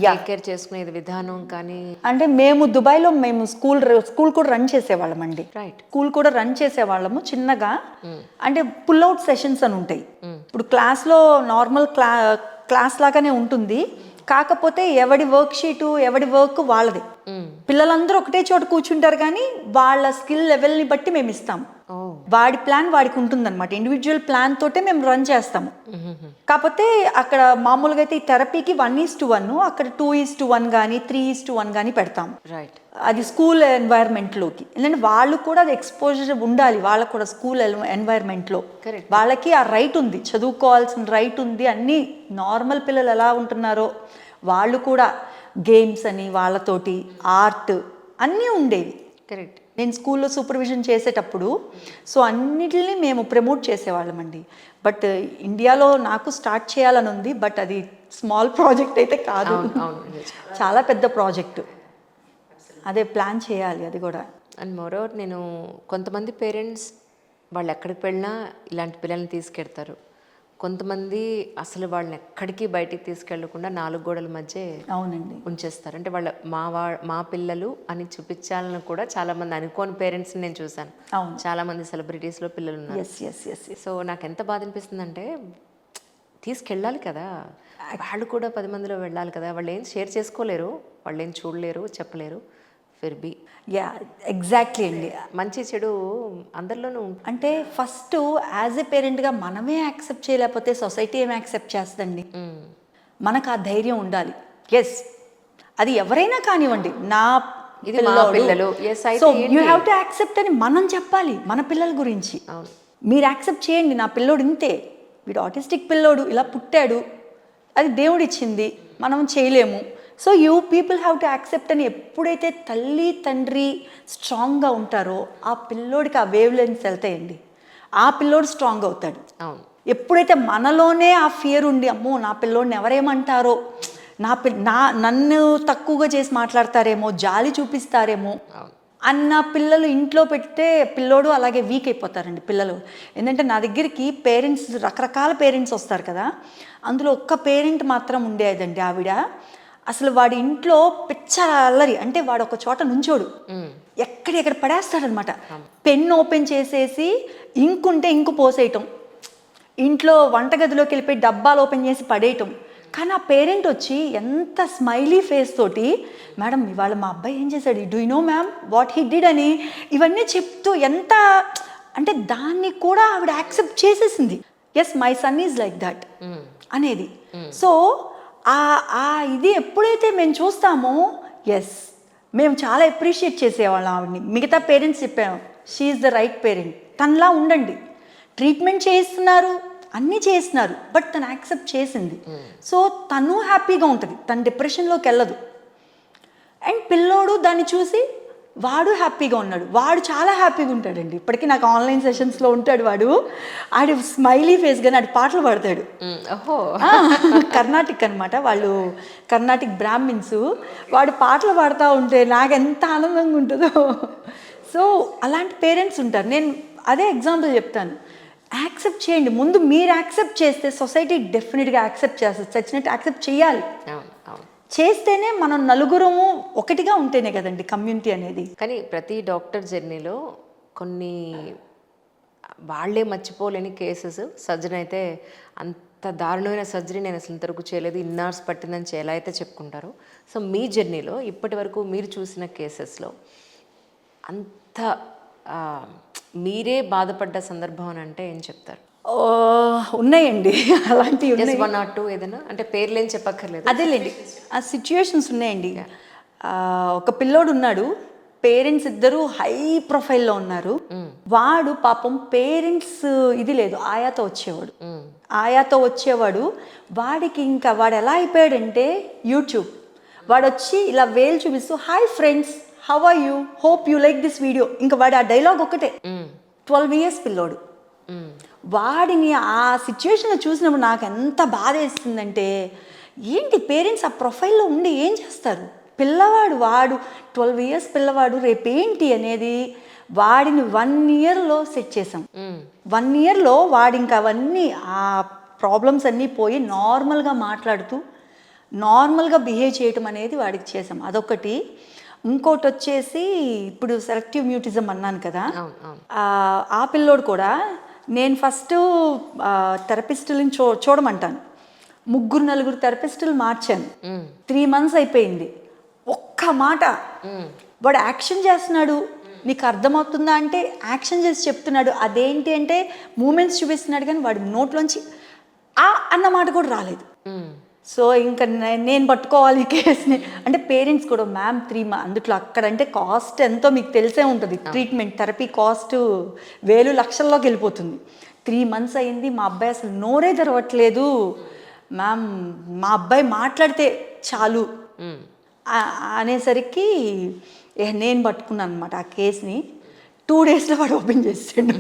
టేక్ కేర్ చేసుకునేది విధానం. కానీ అంటే మేము దుబాయ్లో మేము స్కూల్ కూడా రన్ చేసేవాళ్ళమండి. స్కూల్ కూడా రన్ చేసేవాళ్ళము చిన్నగా. అంటే పుల్ అవుట్ సెషన్స్ అని ఉంటాయి. ఇప్పుడు క్లాస్లో నార్మల్ క్లాస్ లాగానే ఉంటుంది, కాకపోతే ఎవడి వర్క్ షీటు ఎవడి వర్క్ వాళ్ళది. పిల్లలందరూ ఒకటే చోట కూర్చుంటారు, కానీ వాళ్ళ స్కిల్ లెవెల్ని బట్టి మేము ఇస్తాము. వాడి ప్లాన్ వాడికి ఉంటుందన్నమాట. ఇండివిజువల్ ప్లాన్ తోటే మేము రన్ చేస్తాము. కాకపోతే అక్కడ మామూలుగా అయితే ఈ థెరపీకి 1:1, అక్కడ 2:1 కానీ 3:1 కానీ పెడతాము. అది స్కూల్ ఎన్వైర్న్మెంట్లోకి. ఎందుకంటే వాళ్ళు కూడా అది ఎక్స్పోజర్ ఉండాలి, వాళ్ళకు కూడా స్కూల్ ఎన్వైర్న్మెంట్లో వాళ్ళకి ఆ రైట్ ఉంది, చదువుకోవాల్సిన రైట్ ఉంది. అన్నీ నార్మల్ పిల్లలు ఎలా ఉంటున్నారో వాళ్ళు కూడా గేమ్స్ అని వాళ్ళతోటి ఆర్ట్ అన్నీ ఉండేవి. కరెక్ట్. నేను స్కూల్లో సూపర్విజన్ చేసేటప్పుడు సో అన్నిటిని మేము ప్రమోట్ చేసేవాళ్ళమండి. బట్ ఇండియాలో నాకు స్టార్ట్ చేయాలని ఉంది, బట్ అది స్మాల్ ప్రాజెక్ట్ అయితే కాదు, చాలా పెద్ద ప్రాజెక్టు. అదే ప్లాన్ చేయాలి అది కూడా. అండ్ మోరోవర్ నేను కొంతమంది పేరెంట్స్ వాళ్ళు ఎక్కడికి వెళ్ళినా ఇలాంటి పిల్లల్ని తీసుకెళ్తారు, కొంతమంది అసలు వాళ్ళని ఎక్కడికి బయటికి తీసుకెళ్లకుండా 4 గోడల మధ్య అవునండి ఉంచేస్తారు. అంటే వాళ్ళ మా పిల్లలు అని చూపించాలని కూడా చాలా మంది అనుకోని పేరెంట్స్ని నేను చూశాను. చాలా మంది సెలబ్రిటీస్లో పిల్లలు ఉన్నారు. సో నాకు ఎంత బాధ అనిపిస్తుందంటే, తీసుకెళ్ళాలి కదా, వాళ్ళు కూడా 10 మందిలో వెళ్ళాలి కదా, వాళ్ళు ఏం షేర్ చేసుకోలేరు, వాళ్ళు ఏం చూడలేరు, చెప్పలేరు. ఫిర్బీ ఎగ్జాక్ట్లీ అండి, మంచి చెడు అందరిలోనూ. అంటే ఫస్ట్ యాజ్ ఎ పేరెంట్గా మనమే యాక్సెప్ట్ చేయలేకపోతే సొసైటీ ఏమి యాక్సెప్ట్ చేస్తుందండి. మనకు ఆ ధైర్యం ఉండాలి. ఎస్, అది ఎవరైనా కానివ్వండి, నా పిల్లలు so you have to accept అని మనం చెప్పాలి మన పిల్లల గురించి. మీరు యాక్సెప్ట్ చేయండి, నా పిల్లోడు ఇంతే, వీడు ఆటిస్టిక్ పిల్లోడు, ఇలా పుట్టాడు, అది దేవుడిచ్చింది, మనం చేయలేము. So you people have to accept అని ఎప్పుడైతే తల్లి తండ్రి స్ట్రాంగ్గా ఉంటారో ఆ పిల్లోడికి ఆ వేవ్ లెన్స్ వెళ్తాయండి, ఆ పిల్లోడు స్ట్రాంగ్ అవుతాడు. ఎప్పుడైతే మనలోనే ఆ ఫియర్ ఉండి, అమ్మో నా పిల్లోడిని ఎవరేమంటారో, నన్ను తక్కువగా చేసి మాట్లాడతారేమో, జాలి చూపిస్తారేమో అన్న పిల్లలు ఇంట్లో పెడితే పిల్లోడు అలాగే వీక్ అయిపోతారండి పిల్లలు. ఎందుకంటే నా దగ్గరికి పేరెంట్స్, రకరకాల పేరెంట్స్ వస్తారు కదా, అందులో ఒక్క పేరెంట్ మాత్రం ఉండేదండి, ఆవిడ అసలు వాడి ఇంట్లో పిచ్చ అల్లరి. అంటే వాడు ఒక చోట నుంచోడు, ఎక్కడెక్కడ పడేస్తాడనమాట. పెన్ ఓపెన్ చేసేసి ఇంకు ఉంటే ఇంకు పోసేయటం, ఇంట్లో వంటగదిలోకి వెళ్ళిపోయి డబ్బాలు ఓపెన్ చేసి పడేయటం. కానీ ఆ పేరెంట్ వచ్చి ఎంత స్మైలీ ఫేస్ తోటి, మేడం ఇవాళ మా అబ్బాయి ఏం చేశాడు, do you know ma'am what he did అని ఇవన్నీ చెప్తూ, ఎంత అంటే దాన్ని కూడా ఆవిడ యాక్సెప్ట్ చేసేసింది. Yes my son is like that అనేది. సో ఇది ఎప్పుడైతే మేము చూస్తామో, ఎస్ మేము చాలా అప్రిషియేట్ చేసేవాళ్ళం ఆవిడని. మిగతా పేరెంట్స్ చెప్పాము, she is the right parent, తనలా ఉండండి, ట్రీట్మెంట్ చేయిస్తున్నారు, అన్నీ చేస్తున్నారు, బట్ తను యాక్సెప్ట్ చేసింది. సో తను హ్యాపీగా ఉంటుంది, తను డిప్రెషన్లోకి వెళ్ళదు. అండ్ పిల్లోడు దాన్ని చూసి వాడు హ్యాపీగా ఉన్నాడు, వాడు చాలా హ్యాపీగా ఉంటాడండి. ఇప్పటికీ నాకు ఆన్లైన్ సెషన్స్లో ఉంటాడు వాడు, ఆడు స్మైలీ ఫేస్ కానీ ఆడు పాటలు పాడతాడు. కర్ణాటిక్ అనమాట, వాళ్ళు కర్ణాటిక్ బ్రాహ్మిన్స్, వాడు పాటలు పాడుతూ ఉంటే నాకు ఎంత ఆనందంగా ఉంటుందో. సో అలాంటి పేరెంట్స్ ఉంటారు. నేను అదే ఎగ్జాంపుల్ చెప్తాను, యాక్సెప్ట్ చేయండి. ముందు మీరు యాక్సెప్ట్ చేస్తే సొసైటీ డెఫినెట్గా యాక్సెప్ట్ చేస్తుంది, చచ్చినట్టు యాక్సెప్ట్ చేయాలి. చేస్తేనే మనం నలుగురము ఒకటిగా ఉంటేనే కదండి కమ్యూనిటీ అనేది. కానీ ప్రతి డాక్టర్ జర్నీలో కొన్ని వాళ్ళే మర్చిపోలేని కేసెస్. సర్జరీ అయితే అంత దారుణమైన సర్జరీ నేను అసలు ఇంతవరకు చేయలేదు, ఇన్నార్స్ పట్టిందని ఎలా అయితే చెప్పుకుంటారో. సో మీ జర్నీలో ఇప్పటి వరకు మీరు చూసిన కేసెస్లో అంత మీరే బాధపడ్డ సందర్భం అని అంటే ఏం చెప్తారు? ఉన్నాయండి అలాంటివి ఉన్నాయి. జస్ట్ 1 or 2 ఏదైనా, అంటే పేర్లేం చెప్పక్కర్లేదు. అదేలేండి, ఆ సిచ్యుయేషన్స్ ఉన్నాయండి. ఒక పిల్లోడు ఉన్నాడు, పేరెంట్స్ ఇద్దరు హై ప్రొఫైల్లో ఉన్నారు. వాడు పాపం పేరెంట్స్ ఇది లేదు, ఆయాతో వచ్చేవాడు. వాడికి ఇంకా వాడు ఎలా అయిపోయాడంటే యూట్యూబ్ వాడు వచ్చి ఇలా వేలు చూపిస్తూ hi friends how are you, hope you like this video. ఇంకా వాడు ఆ డైలాగ్ ఒకటే. 12 years పిల్లోడు. వాడిని ఆ సిచ్యువేషన్లో చూసినప్పుడు నాకు ఎంత బాధ వేస్తుందంటే, ఏంటి పేరెంట్స్ ఆ ప్రొఫైల్లో ఉండి ఏం చేస్తారు? వాడు 12 years పిల్లవాడు రేపేంటి అనేది వాడిని 1 yearలో సెట్ చేసాం. 1 yearలో వాడి ఇంకా అవన్నీ ఆ ప్రాబ్లమ్స్ అన్నీ పోయి నార్మల్గా మాట్లాడుతూ నార్మల్గా బిహేవ్ చేయటం అనేది వాడికి చేసాం. అదొకటి. ఇంకోటి వచ్చేసి ఇప్పుడు సెలెక్టివ్ మ్యూటిజం అన్నాను కదా, ఆ పిల్లోడు కూడా నేను ఫస్ట్ థెరపిస్టులని చూడమంటాను. 3-4 థెరపిస్టులు మార్చాను. 3 months అయిపోయింది. ఒక్క మాట వాడు యాక్షన్ చేస్తున్నాడు, నీకు అర్థమవుతుందా అంటే యాక్షన్ చేసి చెప్తున్నాడు. అదేంటి అంటే మూమెంట్స్ చూపిస్తున్నాడు, కానీ వాడి నోట్లోంచి అన్న మాట కూడా రాలేదు. సో ఇంకా నేను పట్టుకోవాలి ఈ కేసుని అంటే పేరెంట్స్ కూడా మ్యామ్ 3 months అందుట్లో అక్కడంటే కాస్ట్ ఎంతో మీకు తెలిసే ఉంటుంది. ట్రీట్మెంట్ థెరపీ కాస్ట్ 1,000 లక్షల్లోకి వెళ్ళిపోతుంది. 3 months అయింది, మా అబ్బాయి అసలు నోరే తెరవట్లేదు మ్యామ్, మా అబ్బాయి మాట్లాడితే చాలు అనేసరికి నేను పట్టుకున్నాను అనమాట ఆ కేసుని. 2 daysలో వాడు ఓపెన్ చేసాడు.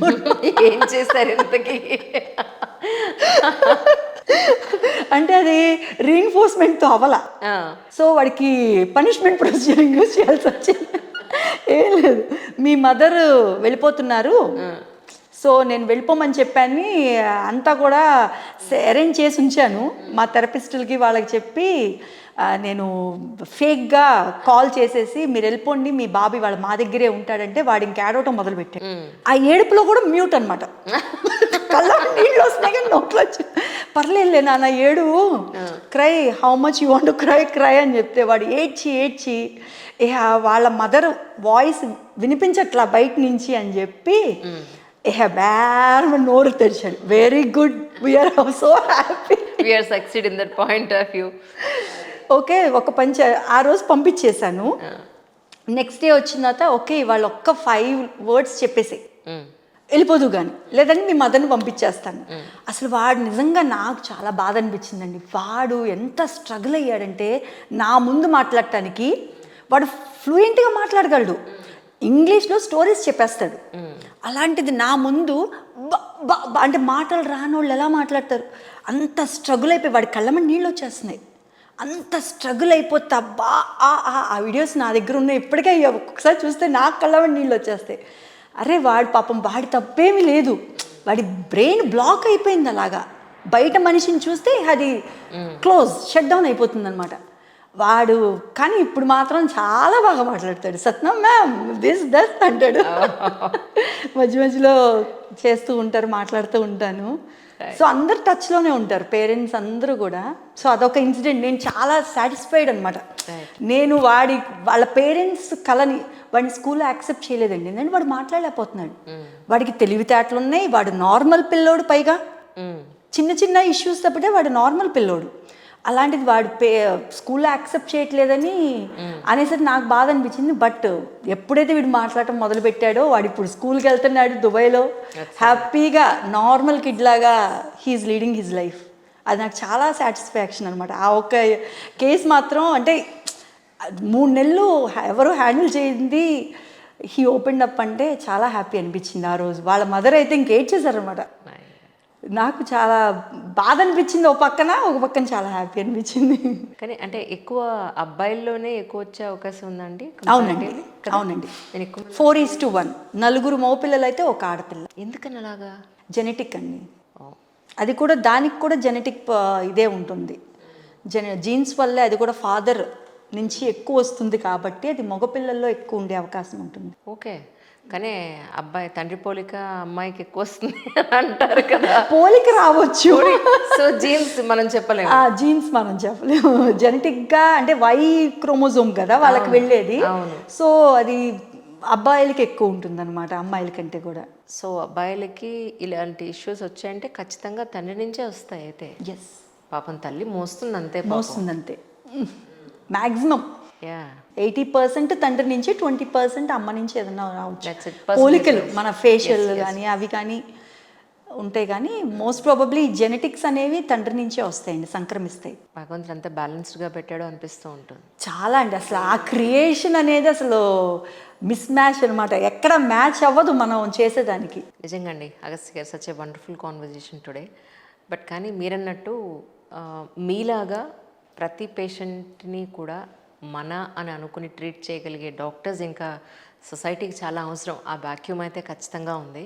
ఏం చేస్తారు ఇంతకీ? అంటే అది రీఎన్ఫోర్స్మెంట్తో అవ్వాల. సో వాడికి పనిష్మెంట్ ప్రొసీజర్ యూజ్ చేయాల్సి వచ్చింది. ఏం లేదు, మీ మదర్ వెళ్ళిపోతున్నారు, సో నేను వెళ్ళిపోమని చెప్పాను. అంతా కూడా అరేంజ్ చేసి ఉంచాను. మా థెరపిస్టులకి వాళ్ళకి చెప్పి నేను ఫేక్గా కాల్ చేసేసి మీరు వెళ్ళిపోండి, మీ బాబీ వాళ్ళ మా దగ్గరే ఉంటాడంటే వాడు ఇంక ఏడవటం మొదలుపెట్టాడు. ఆ ఏడుపులో కూడా మ్యూట్ అనమాట. కళ్ళ నీళ్ళు వస్తున్నాయి కానీ నోట్లో వచ్చి పర్లేదులే నాన్న ఏడు, cry, how much you want to cry అని చెప్తే వాడు ఏడ్చి వాళ్ళ మదర్ వాయిస్ వినిపించట్లా బయట నుంచి అని చెప్పి నోరు తెరిచాడు. Very good, we are so happy, we are succeed in that point of view. Okay, ఒక ఆ రోజు పంపించేశాను. నెక్స్ట్ డే వచ్చిన తర్వాత ఓకే వాళ్ళు ఒక్క 5 words చెప్పేసి వెళ్ళిపోదు కానీ, లేదంటే మీ మదర్ని పంపించేస్తాను. అసలు వాడు నిజంగా నాకు చాలా బాధ అనిపించిందండి. వాడు ఎంత స్ట్రగుల్ అయ్యాడంటే నా ముందు మాట్లాడటానికి వాడు ఫ్లూయెంట్గా మాట్లాడగలడు, ఇంగ్లీష్లో స్టోరీస్ చెప్పేస్తాడు. అలాంటిది నా ముందు అంటే మాటలు రానోళ్ళు ఎలా మాట్లాడతారు, అంత స్ట్రగుల్ అయిపోయి వాడి కళ్ళమని నీళ్ళు వచ్చేస్తున్నాయి. అంత స్ట్రగుల్ అయిపోతా ఆ వీడియోస్ నా దగ్గర ఉన్నాయి ఇప్పటికే. ఒక్కొక్కసారి చూస్తే నాకు కళ్ళమని నీళ్ళు వచ్చేస్తాయి. అరే వాడి పాపం వాడి తప్పేమీ లేదు, వాడి బ్రెయిన్ బ్లాక్ అయిపోయింది. అలాగా బయట మనిషిని చూస్తే అది షట్ డౌన్ అయిపోతుంది అనమాట వాడు. కానీ ఇప్పుడు మాత్రం చాలా బాగా మాట్లాడతాడు. సత్నం మ్యామ్ దస్ అంటాడు. మధ్యలో చేస్తూ ఉంటారు, మాట్లాడుతూ ఉంటాను. సో అందరు టచ్లోనే ఉంటారు, పేరెంట్స్ అందరూ కూడా. సో అదొక ఇన్సిడెంట్. నేను చాలా సాటిస్ఫైడ్ అనమాట. నేను వాళ్ళ పేరెంట్స్ కలని వాడిని స్కూల్లో యాక్సెప్ట్ చేయలేదండి. ఎందుకంటే వాడు మాట్లాడలేకపోతున్నాడు. వాడికి తెలివితేటలు ఉన్నాయి, వాడు నార్మల్ పిల్లోడు, పైగా చిన్న ఇష్యూస్ తప్పితే వాడు నార్మల్ పిల్లోడు. అలాంటిది వాడు స్కూల్లో యాక్సెప్ట్ చేయట్లేదని అనేసరికి నాకు బాధ అనిపించింది. బట్ ఎప్పుడైతే వీడు మాట్లాడటం మొదలుపెట్టాడో వాడు ఇప్పుడు స్కూల్కి వెళ్తున్నాడు దుబాయ్లో, హ్యాపీగా నార్మల్ కిడ్ లాగా హీఈస్ లీడింగ్ హిజ్ లైఫ్. అది నాకు చాలా సాటిస్ఫాక్షన్ అనమాట. ఆ ఒక్క కేసు మాత్రం అంటే 3 నెలలు ఎవరు హ్యాండిల్ చేయింది హీ ఓపెన్ అప్ అంటే చాలా హ్యాపీ అనిపించింది ఆ రోజు. వాళ్ళ మదర్ అయితే ఇంకేడ్చేశారనమాట. నాకు చాలా బాధ అనిపించింది ఒక పక్కన చాలా హ్యాపీ అనిపించింది. కానీ అంటే ఎక్కువ అబ్బాయిల్లోనే ఎక్కువ వచ్చే అవకాశం ఉందండి? అవునండి. 4:1. 4 మగపిల్లలు అయితే ఒక ఆడపిల్ల. ఎందుకని అలాగా? జెనెటిక్ అండి. అది కూడా దానికి కూడా జెనెటిక్ ఇదే ఉంటుంది. జీన్స్ వల్లే అది కూడా ఫాదర్ నుంచి ఎక్కువ వస్తుంది కాబట్టి అది మగపిల్లల్లో ఎక్కువ ఉండే అవకాశం ఉంటుంది. ఓకే, కానీ అబ్బాయి తండ్రి పోలిక అమ్మాయికి ఎక్కువ వస్తుంది అంటారు కదా. పోలిక రావచ్చు, సో జీన్స్ మనం చెప్పలేము. జీన్స్ మనం చెప్పలేము. జెనెటిక్గా అంటే Y క్రోమోజోమ్ కదా వాళ్ళకి వెళ్ళేది. సో అది అబ్బాయిలకి ఎక్కువ ఉంటుందన్నమాట అమ్మాయిల కంటే కూడా. సో అబ్బాయిలకి ఇలాంటి ఇష్యూస్ వచ్చాయంటే ఖచ్చితంగా తండ్రి నుంచే వస్తాయి అయితే. ఎస్, పాపం తల్లి మోస్తుంది అంతే. మోస్తుందంతే మ్యాక్సిమం. యా 80% తండ్రి నుంచి, 20% అమ్మ నుంచి ఏదైనా రావచ్చు. That's it. పోలికలు మన ఫేషియల్ కానీ అవి కానీ ఉంటాయి, కానీ మోస్ట్ ప్రాబబ్లీ జెనెటిక్స్ అనేవి తండ్రి నుంచే వస్తాయండి, సంక్రమిస్తాయి. భగవంతుడు అంతా బ్యాలెన్స్డ్గా పెట్టాడో అనిపిస్తూ ఉంటుంది. చాలా అండి, అసలు ఆ క్రియేషన్ అనేది అసలు మిస్ మ్యాచ్ అనమాట, ఎక్కడ మ్యాచ్ అవ్వదు మనం చేసేదానికి. నిజంగా అండి, అగస్త్య గారు such a wonderful conversation today. But కానీ మీరన్నట్టు మీలాగా ప్రతి పేషెంట్ని కూడా మన అని అనుకుని ట్రీట్ చేయగలిగే డాక్టర్స్ ఇంకా సొసైటీకి చాలా అవసరం. ఆ వాక్యూమ్ అయితే ఖచ్చితంగా ఉంది.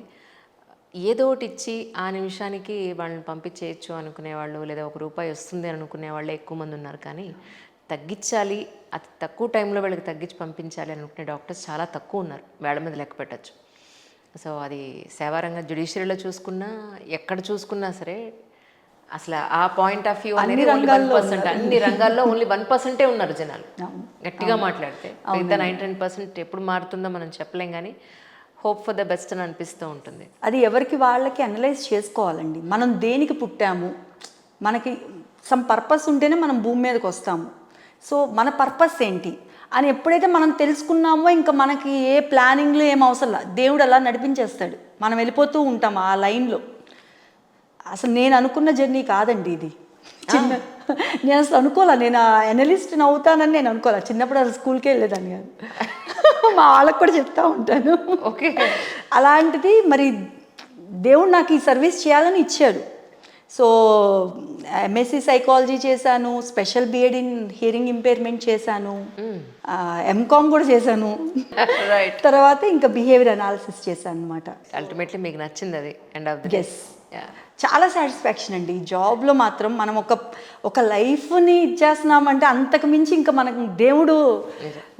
ఏదో ఒకటి ఇచ్చి ఆ నిమిషానికి వాళ్ళని పంపించేయచ్చు అనుకునేవాళ్ళు, లేదా ₹1 వస్తుంది అని అనుకునే వాళ్ళే ఎక్కువ మంది ఉన్నారు. కానీ తగ్గించాలి, అతి తక్కువ టైంలో వీళ్ళకి తగ్గించి పంపించాలి అనుకునే డాక్టర్స్ చాలా తక్కువ ఉన్నారు, వేళ్ళ మీద లెక్క పెట్టచ్చు. సో అది సేవారంగం జ్యుడిషియరీలో చూసుకున్నా, ఎక్కడ చూసుకున్నా సరే అసలు ఆ పాయింట్ ఆఫ్ వ్యూ అనేది అన్ని రంగాల్లో ఓన్లీ 1% ఉన్నారు జనాలు. గట్టిగా మాట్లాడితే మిగతా 99% ఎప్పుడు మారుతుందో మనం చెప్పలేం, కానీ హోప్ ఫర్ ద బెస్ట్ అని అనిపిస్తూ ఉంటుంది. అది ఎవరికి వాళ్ళకి అనలైజ్ చేసుకోవాలండి. మనం దేనికి పుట్టాము, మనకి సమ్ పర్పస్ ఉంటేనే మనం భూమి మీదకి వస్తాము. సో మన పర్పస్ ఏంటి అని ఎప్పుడైతే మనం తెలుసుకున్నామో ఇంకా మనకి ఏ ప్లానింగ్లు ఏం అవసరం లేదు, దేవుడు అలా నడిపించేస్తాడు, మనం వెళ్ళిపోతూ ఉంటాం ఆ లైన్లో. అసలు నేను అనుకున్న జర్నీ కాదండి ఇది. నేను అసలు అనుకోలే, నేను అనలిస్ట్ని అవుతానని నేను అనుకోలే. చిన్నప్పుడు అసలు స్కూల్కే వెళ్ళేదాన్ని కాదు, మా వాళ్ళకి కూడా చెప్తా ఉంటాను. ఓకే, అలాంటిది మరి దేవుడు నాకు ఈ సర్వీస్ చేయాలని ఇచ్చాడు. సో ఎంఎస్సి సైకాలజీ చేశాను, special BEd in hearing impairment చేశాను, ఎంకామ్ కూడా చేశాను. తర్వాత ఇంకా బిహేవియర్ అనాలిసిస్ చేశాను అనమాట. అల్టిమేట్లీ మీకు నచ్చింది అది ఎండ్ ఆఫ్ ది డే. చాలా సాటిస్ఫాక్షన్ అండి జాబ్లో మాత్రం. మనం ఒక లైఫ్ని ఇచ్చేస్తున్నామంటే అంతకు మించి ఇంకా మనకు దేవుడు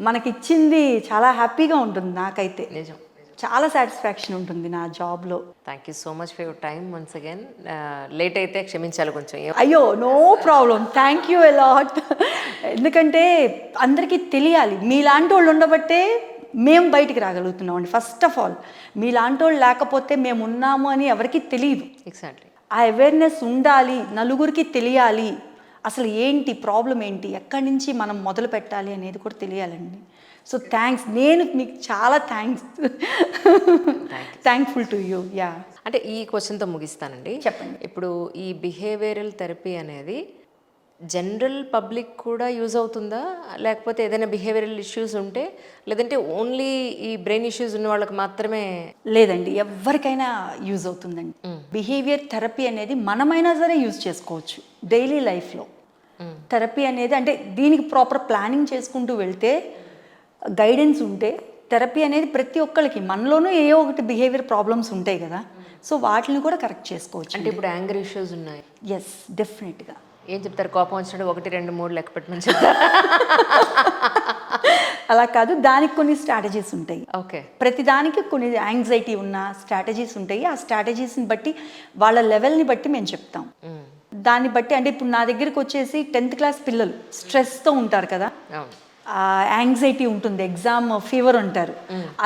మనకి ఇచ్చింది చాలా హ్యాపీగా ఉంటుంది. నాకైతే నిజం, చాలా సాటిస్ఫాక్షన్ ఉంటుంది నా జాబ్లో. Thank you so much for your time once again. Late అయితే క్షమించాలి కొంచెం. అయ్యో no problem, thank you a lot. ఎందుకంటే అందరికీ తెలియాలి, మీలాంటి వాళ్ళు ఉండబట్టే మేము బయటికి రాగలుగుతున్నాం అండి. ఫస్ట్ ఆఫ్ ఆల్ మీలాంటి వాళ్ళు లేకపోతే మేము ఉన్నాము అని ఎవరికి తెలియదు. ఎగ్జాక్ట్లీ, ఆ అవేర్నెస్ ఉండాలి, నలుగురికి తెలియాలి, అసలు ఏంటి ప్రాబ్లం ఏంటి, ఎక్కడి నుంచి మనం మొదలు పెట్టాలి అనేది కూడా తెలియాలండి. సో థ్యాంక్స్, నేను మీకు చాలా థ్యాంక్ఫుల్ టు యూ. యా, అంటే ఈ క్వశ్చన్తో ముగిస్తానండి. చెప్పండి. ఇప్పుడు ఈ బిహేవియరల్ థెరపీ అనేది జనరల్ పబ్లిక్ కూడా యూజ్ అవుతుందా, లేకపోతే ఏదైనా బిహేవియరల్ ఇష్యూస్ ఉంటే, లేదంటే ఓన్లీ ఈ బ్రెయిన్ ఇష్యూస్ ఉన్న వాళ్ళకి మాత్రమే? లేదండి, ఎవరికైనా యూజ్ అవుతుందండి. బిహేవియర్ థెరపీ అనేది మనమైనా సరే యూజ్ చేసుకోవచ్చు డైలీ లైఫ్లో. థెరపీ అనేది అంటే దీనికి ప్రాపర్ ప్లానింగ్ చేసుకుంటూ వెళ్తే, గైడెన్స్ ఉంటే, థెరపీ అనేది ప్రతి ఒక్కరికి, మనలోనూ ఏ ఒకటి బిహేవియర్ ప్రాబ్లమ్స్ ఉంటాయి కదా, సో వాటిని కూడా కరెక్ట్ చేసుకోవచ్చు. అంటే ఇప్పుడు యాంగర్ ఇష్యూస్ ఉన్నాయి. ఎస్, డెఫినెట్గా. ఏం చెప్తారు? కోపం వచ్చినట్టు 1, 2, 3 లెక్క పెట్టమని చెప్తారు? అలా కాదు, దానికి కొన్ని స్ట్రాటజీస్ ఉంటాయి. ఓకే, ప్రతిదానికి కొన్ని యాంగ్జైటీ ఉన్న స్ట్రాటజీస్ ఉంటాయి. ఆ స్ట్రాటజీస్ని బట్టి, వాళ్ళ లెవెల్ని బట్టి మేము చెప్తాం. దాన్ని బట్టి అంటే ఇప్పుడు నా దగ్గరికి వచ్చేసి 10th క్లాస్ పిల్లలు స్ట్రెస్తో ఉంటారు కదా, యాంగ్జైటీ ఉంటుంది, ఎగ్జామ్ ఫీవర్ ఉంటారు,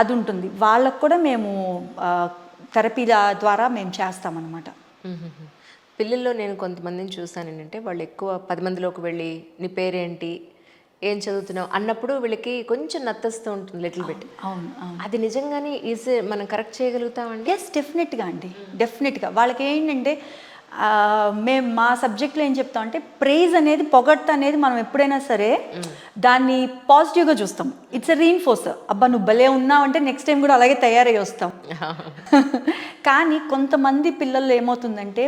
అది ఉంటుంది. వాళ్ళకు కూడా మేము థెరపీ ద్వారా మేము చేస్తామన్నమాట. పిల్లల్లో నేను కొంతమందిని చూసాను ఏంటంటే, వాళ్ళు ఎక్కువ 10 మందిలోకి వెళ్ళి నీ పేరేంటి, ఏం చదువుతున్నావు అన్నప్పుడు వీళ్ళకి కొంచెం నత్తస్తూ ఉంటుంది లిటిల్ బిట్. అవును, అది నిజంగానే మనం కరెక్ట్ చేయగలుగుతామండి? ఎస్, డెఫినెట్గా అండి, డెఫినెట్గా. వాళ్ళకి ఏంటంటే మేము మా సబ్జెక్ట్లో ఏం చెప్తాం అంటే, ప్రైజ్ అనేది, పొగడ్త అనేది మనం ఎప్పుడైనా సరే దాన్ని పాజిటివ్గా చూస్తాం. It's a reinforcer. అబ్బా నువ్వు భలే ఉన్నావు అంటే నెక్స్ట్ టైం కూడా అలాగే తయారై వస్తాం. కానీ కొంతమంది పిల్లలు ఏమవుతుందంటే,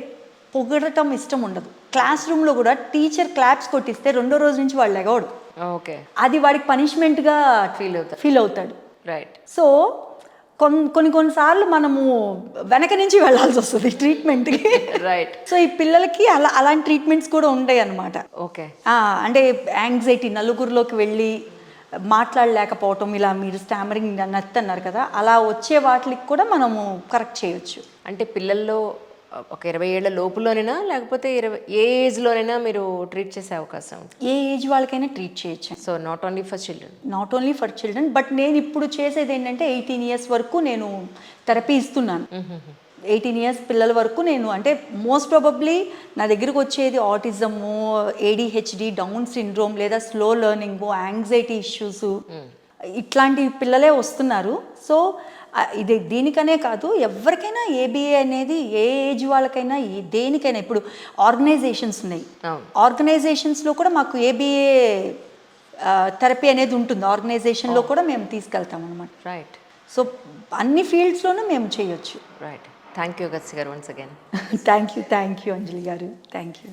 పొగడటం ఇష్టం ఉండదు. క్లాస్ రూమ్లో కూడా టీచర్ క్లాప్స్ కొట్టిస్తే 2వ రోజు నుంచి వాళ్ళు ఎగవడు. ఓకే, అది వాడికి పనిష్మెంట్గా ఫీల్ అవుతాడు. రైట్. సో కొన్నిసార్లు మనము వెనక నుంచి వెళ్ళాల్సి వస్తుంది ట్రీట్మెంట్కి. రైట్. సో ఈ పిల్లలకి అలాంటి ట్రీట్మెంట్స్ కూడా ఉంటాయి అన్నమాట. ఓకే, అంటే యాంగ్జైటీ, నలుగురిలోకి వెళ్ళి మాట్లాడలేకపోవటం, ఇలా మీరు స్టామరింగ్ నత్తి అన్నారు కదా, అలా వచ్చే వాటికి కూడా మనము కరెక్ట్ చేయొచ్చు. అంటే పిల్లల్లో ఒక 20 ఏళ్ల లోపులోనైనా లేకపోతే ఏ ఏజ్లోనైనా మీరు ట్రీట్ చేసే అవకాశం ఉంది? ఏ ఏజ్ వాళ్ళకైనా ట్రీట్ చేయొచ్చు. So not only for children. Not only for children, but నేను ఇప్పుడు చేసేది ఏంటంటే 18 ఇయర్స్ వరకు నేను థెరపీ ఇస్తున్నాను. 18 ఇయర్స్ పిల్లల వరకు నేను, అంటే మోస్ట్ ప్రాబబ్లీ నా దగ్గరకు వచ్చేది ఆటిజము, ADHD, డౌన్ సిండ్రోమ్ లేదా స్లో లెర్నింగ్, యాంగ్జైటీ ఇష్యూస్, ఇట్లాంటి పిల్లలే వస్తున్నారు. సో ఇది దీనికనే కాదు, ఎవరికైనా ABA అనేది ఏ ఏజ్ వాళ్ళకైనా దేనికైనా. ఇప్పుడు ఆర్గనైజేషన్స్ ఉన్నాయి, ఆర్గనైజేషన్స్లో కూడా మాకు ABA థెరపీ అనేది ఉంటుంది. ఆర్గనైజేషన్లో కూడా మేము తీసుకెళ్తాం అనమాట. రైట్. సో అన్ని ఫీల్డ్స్లోనూ మేము చేయొచ్చు. రైట్. థ్యాంక్ యూ గత్సి గారు వన్స్ అగైన్. థ్యాంక్ యూ అంజలి గారు, థ్యాంక్ యూ.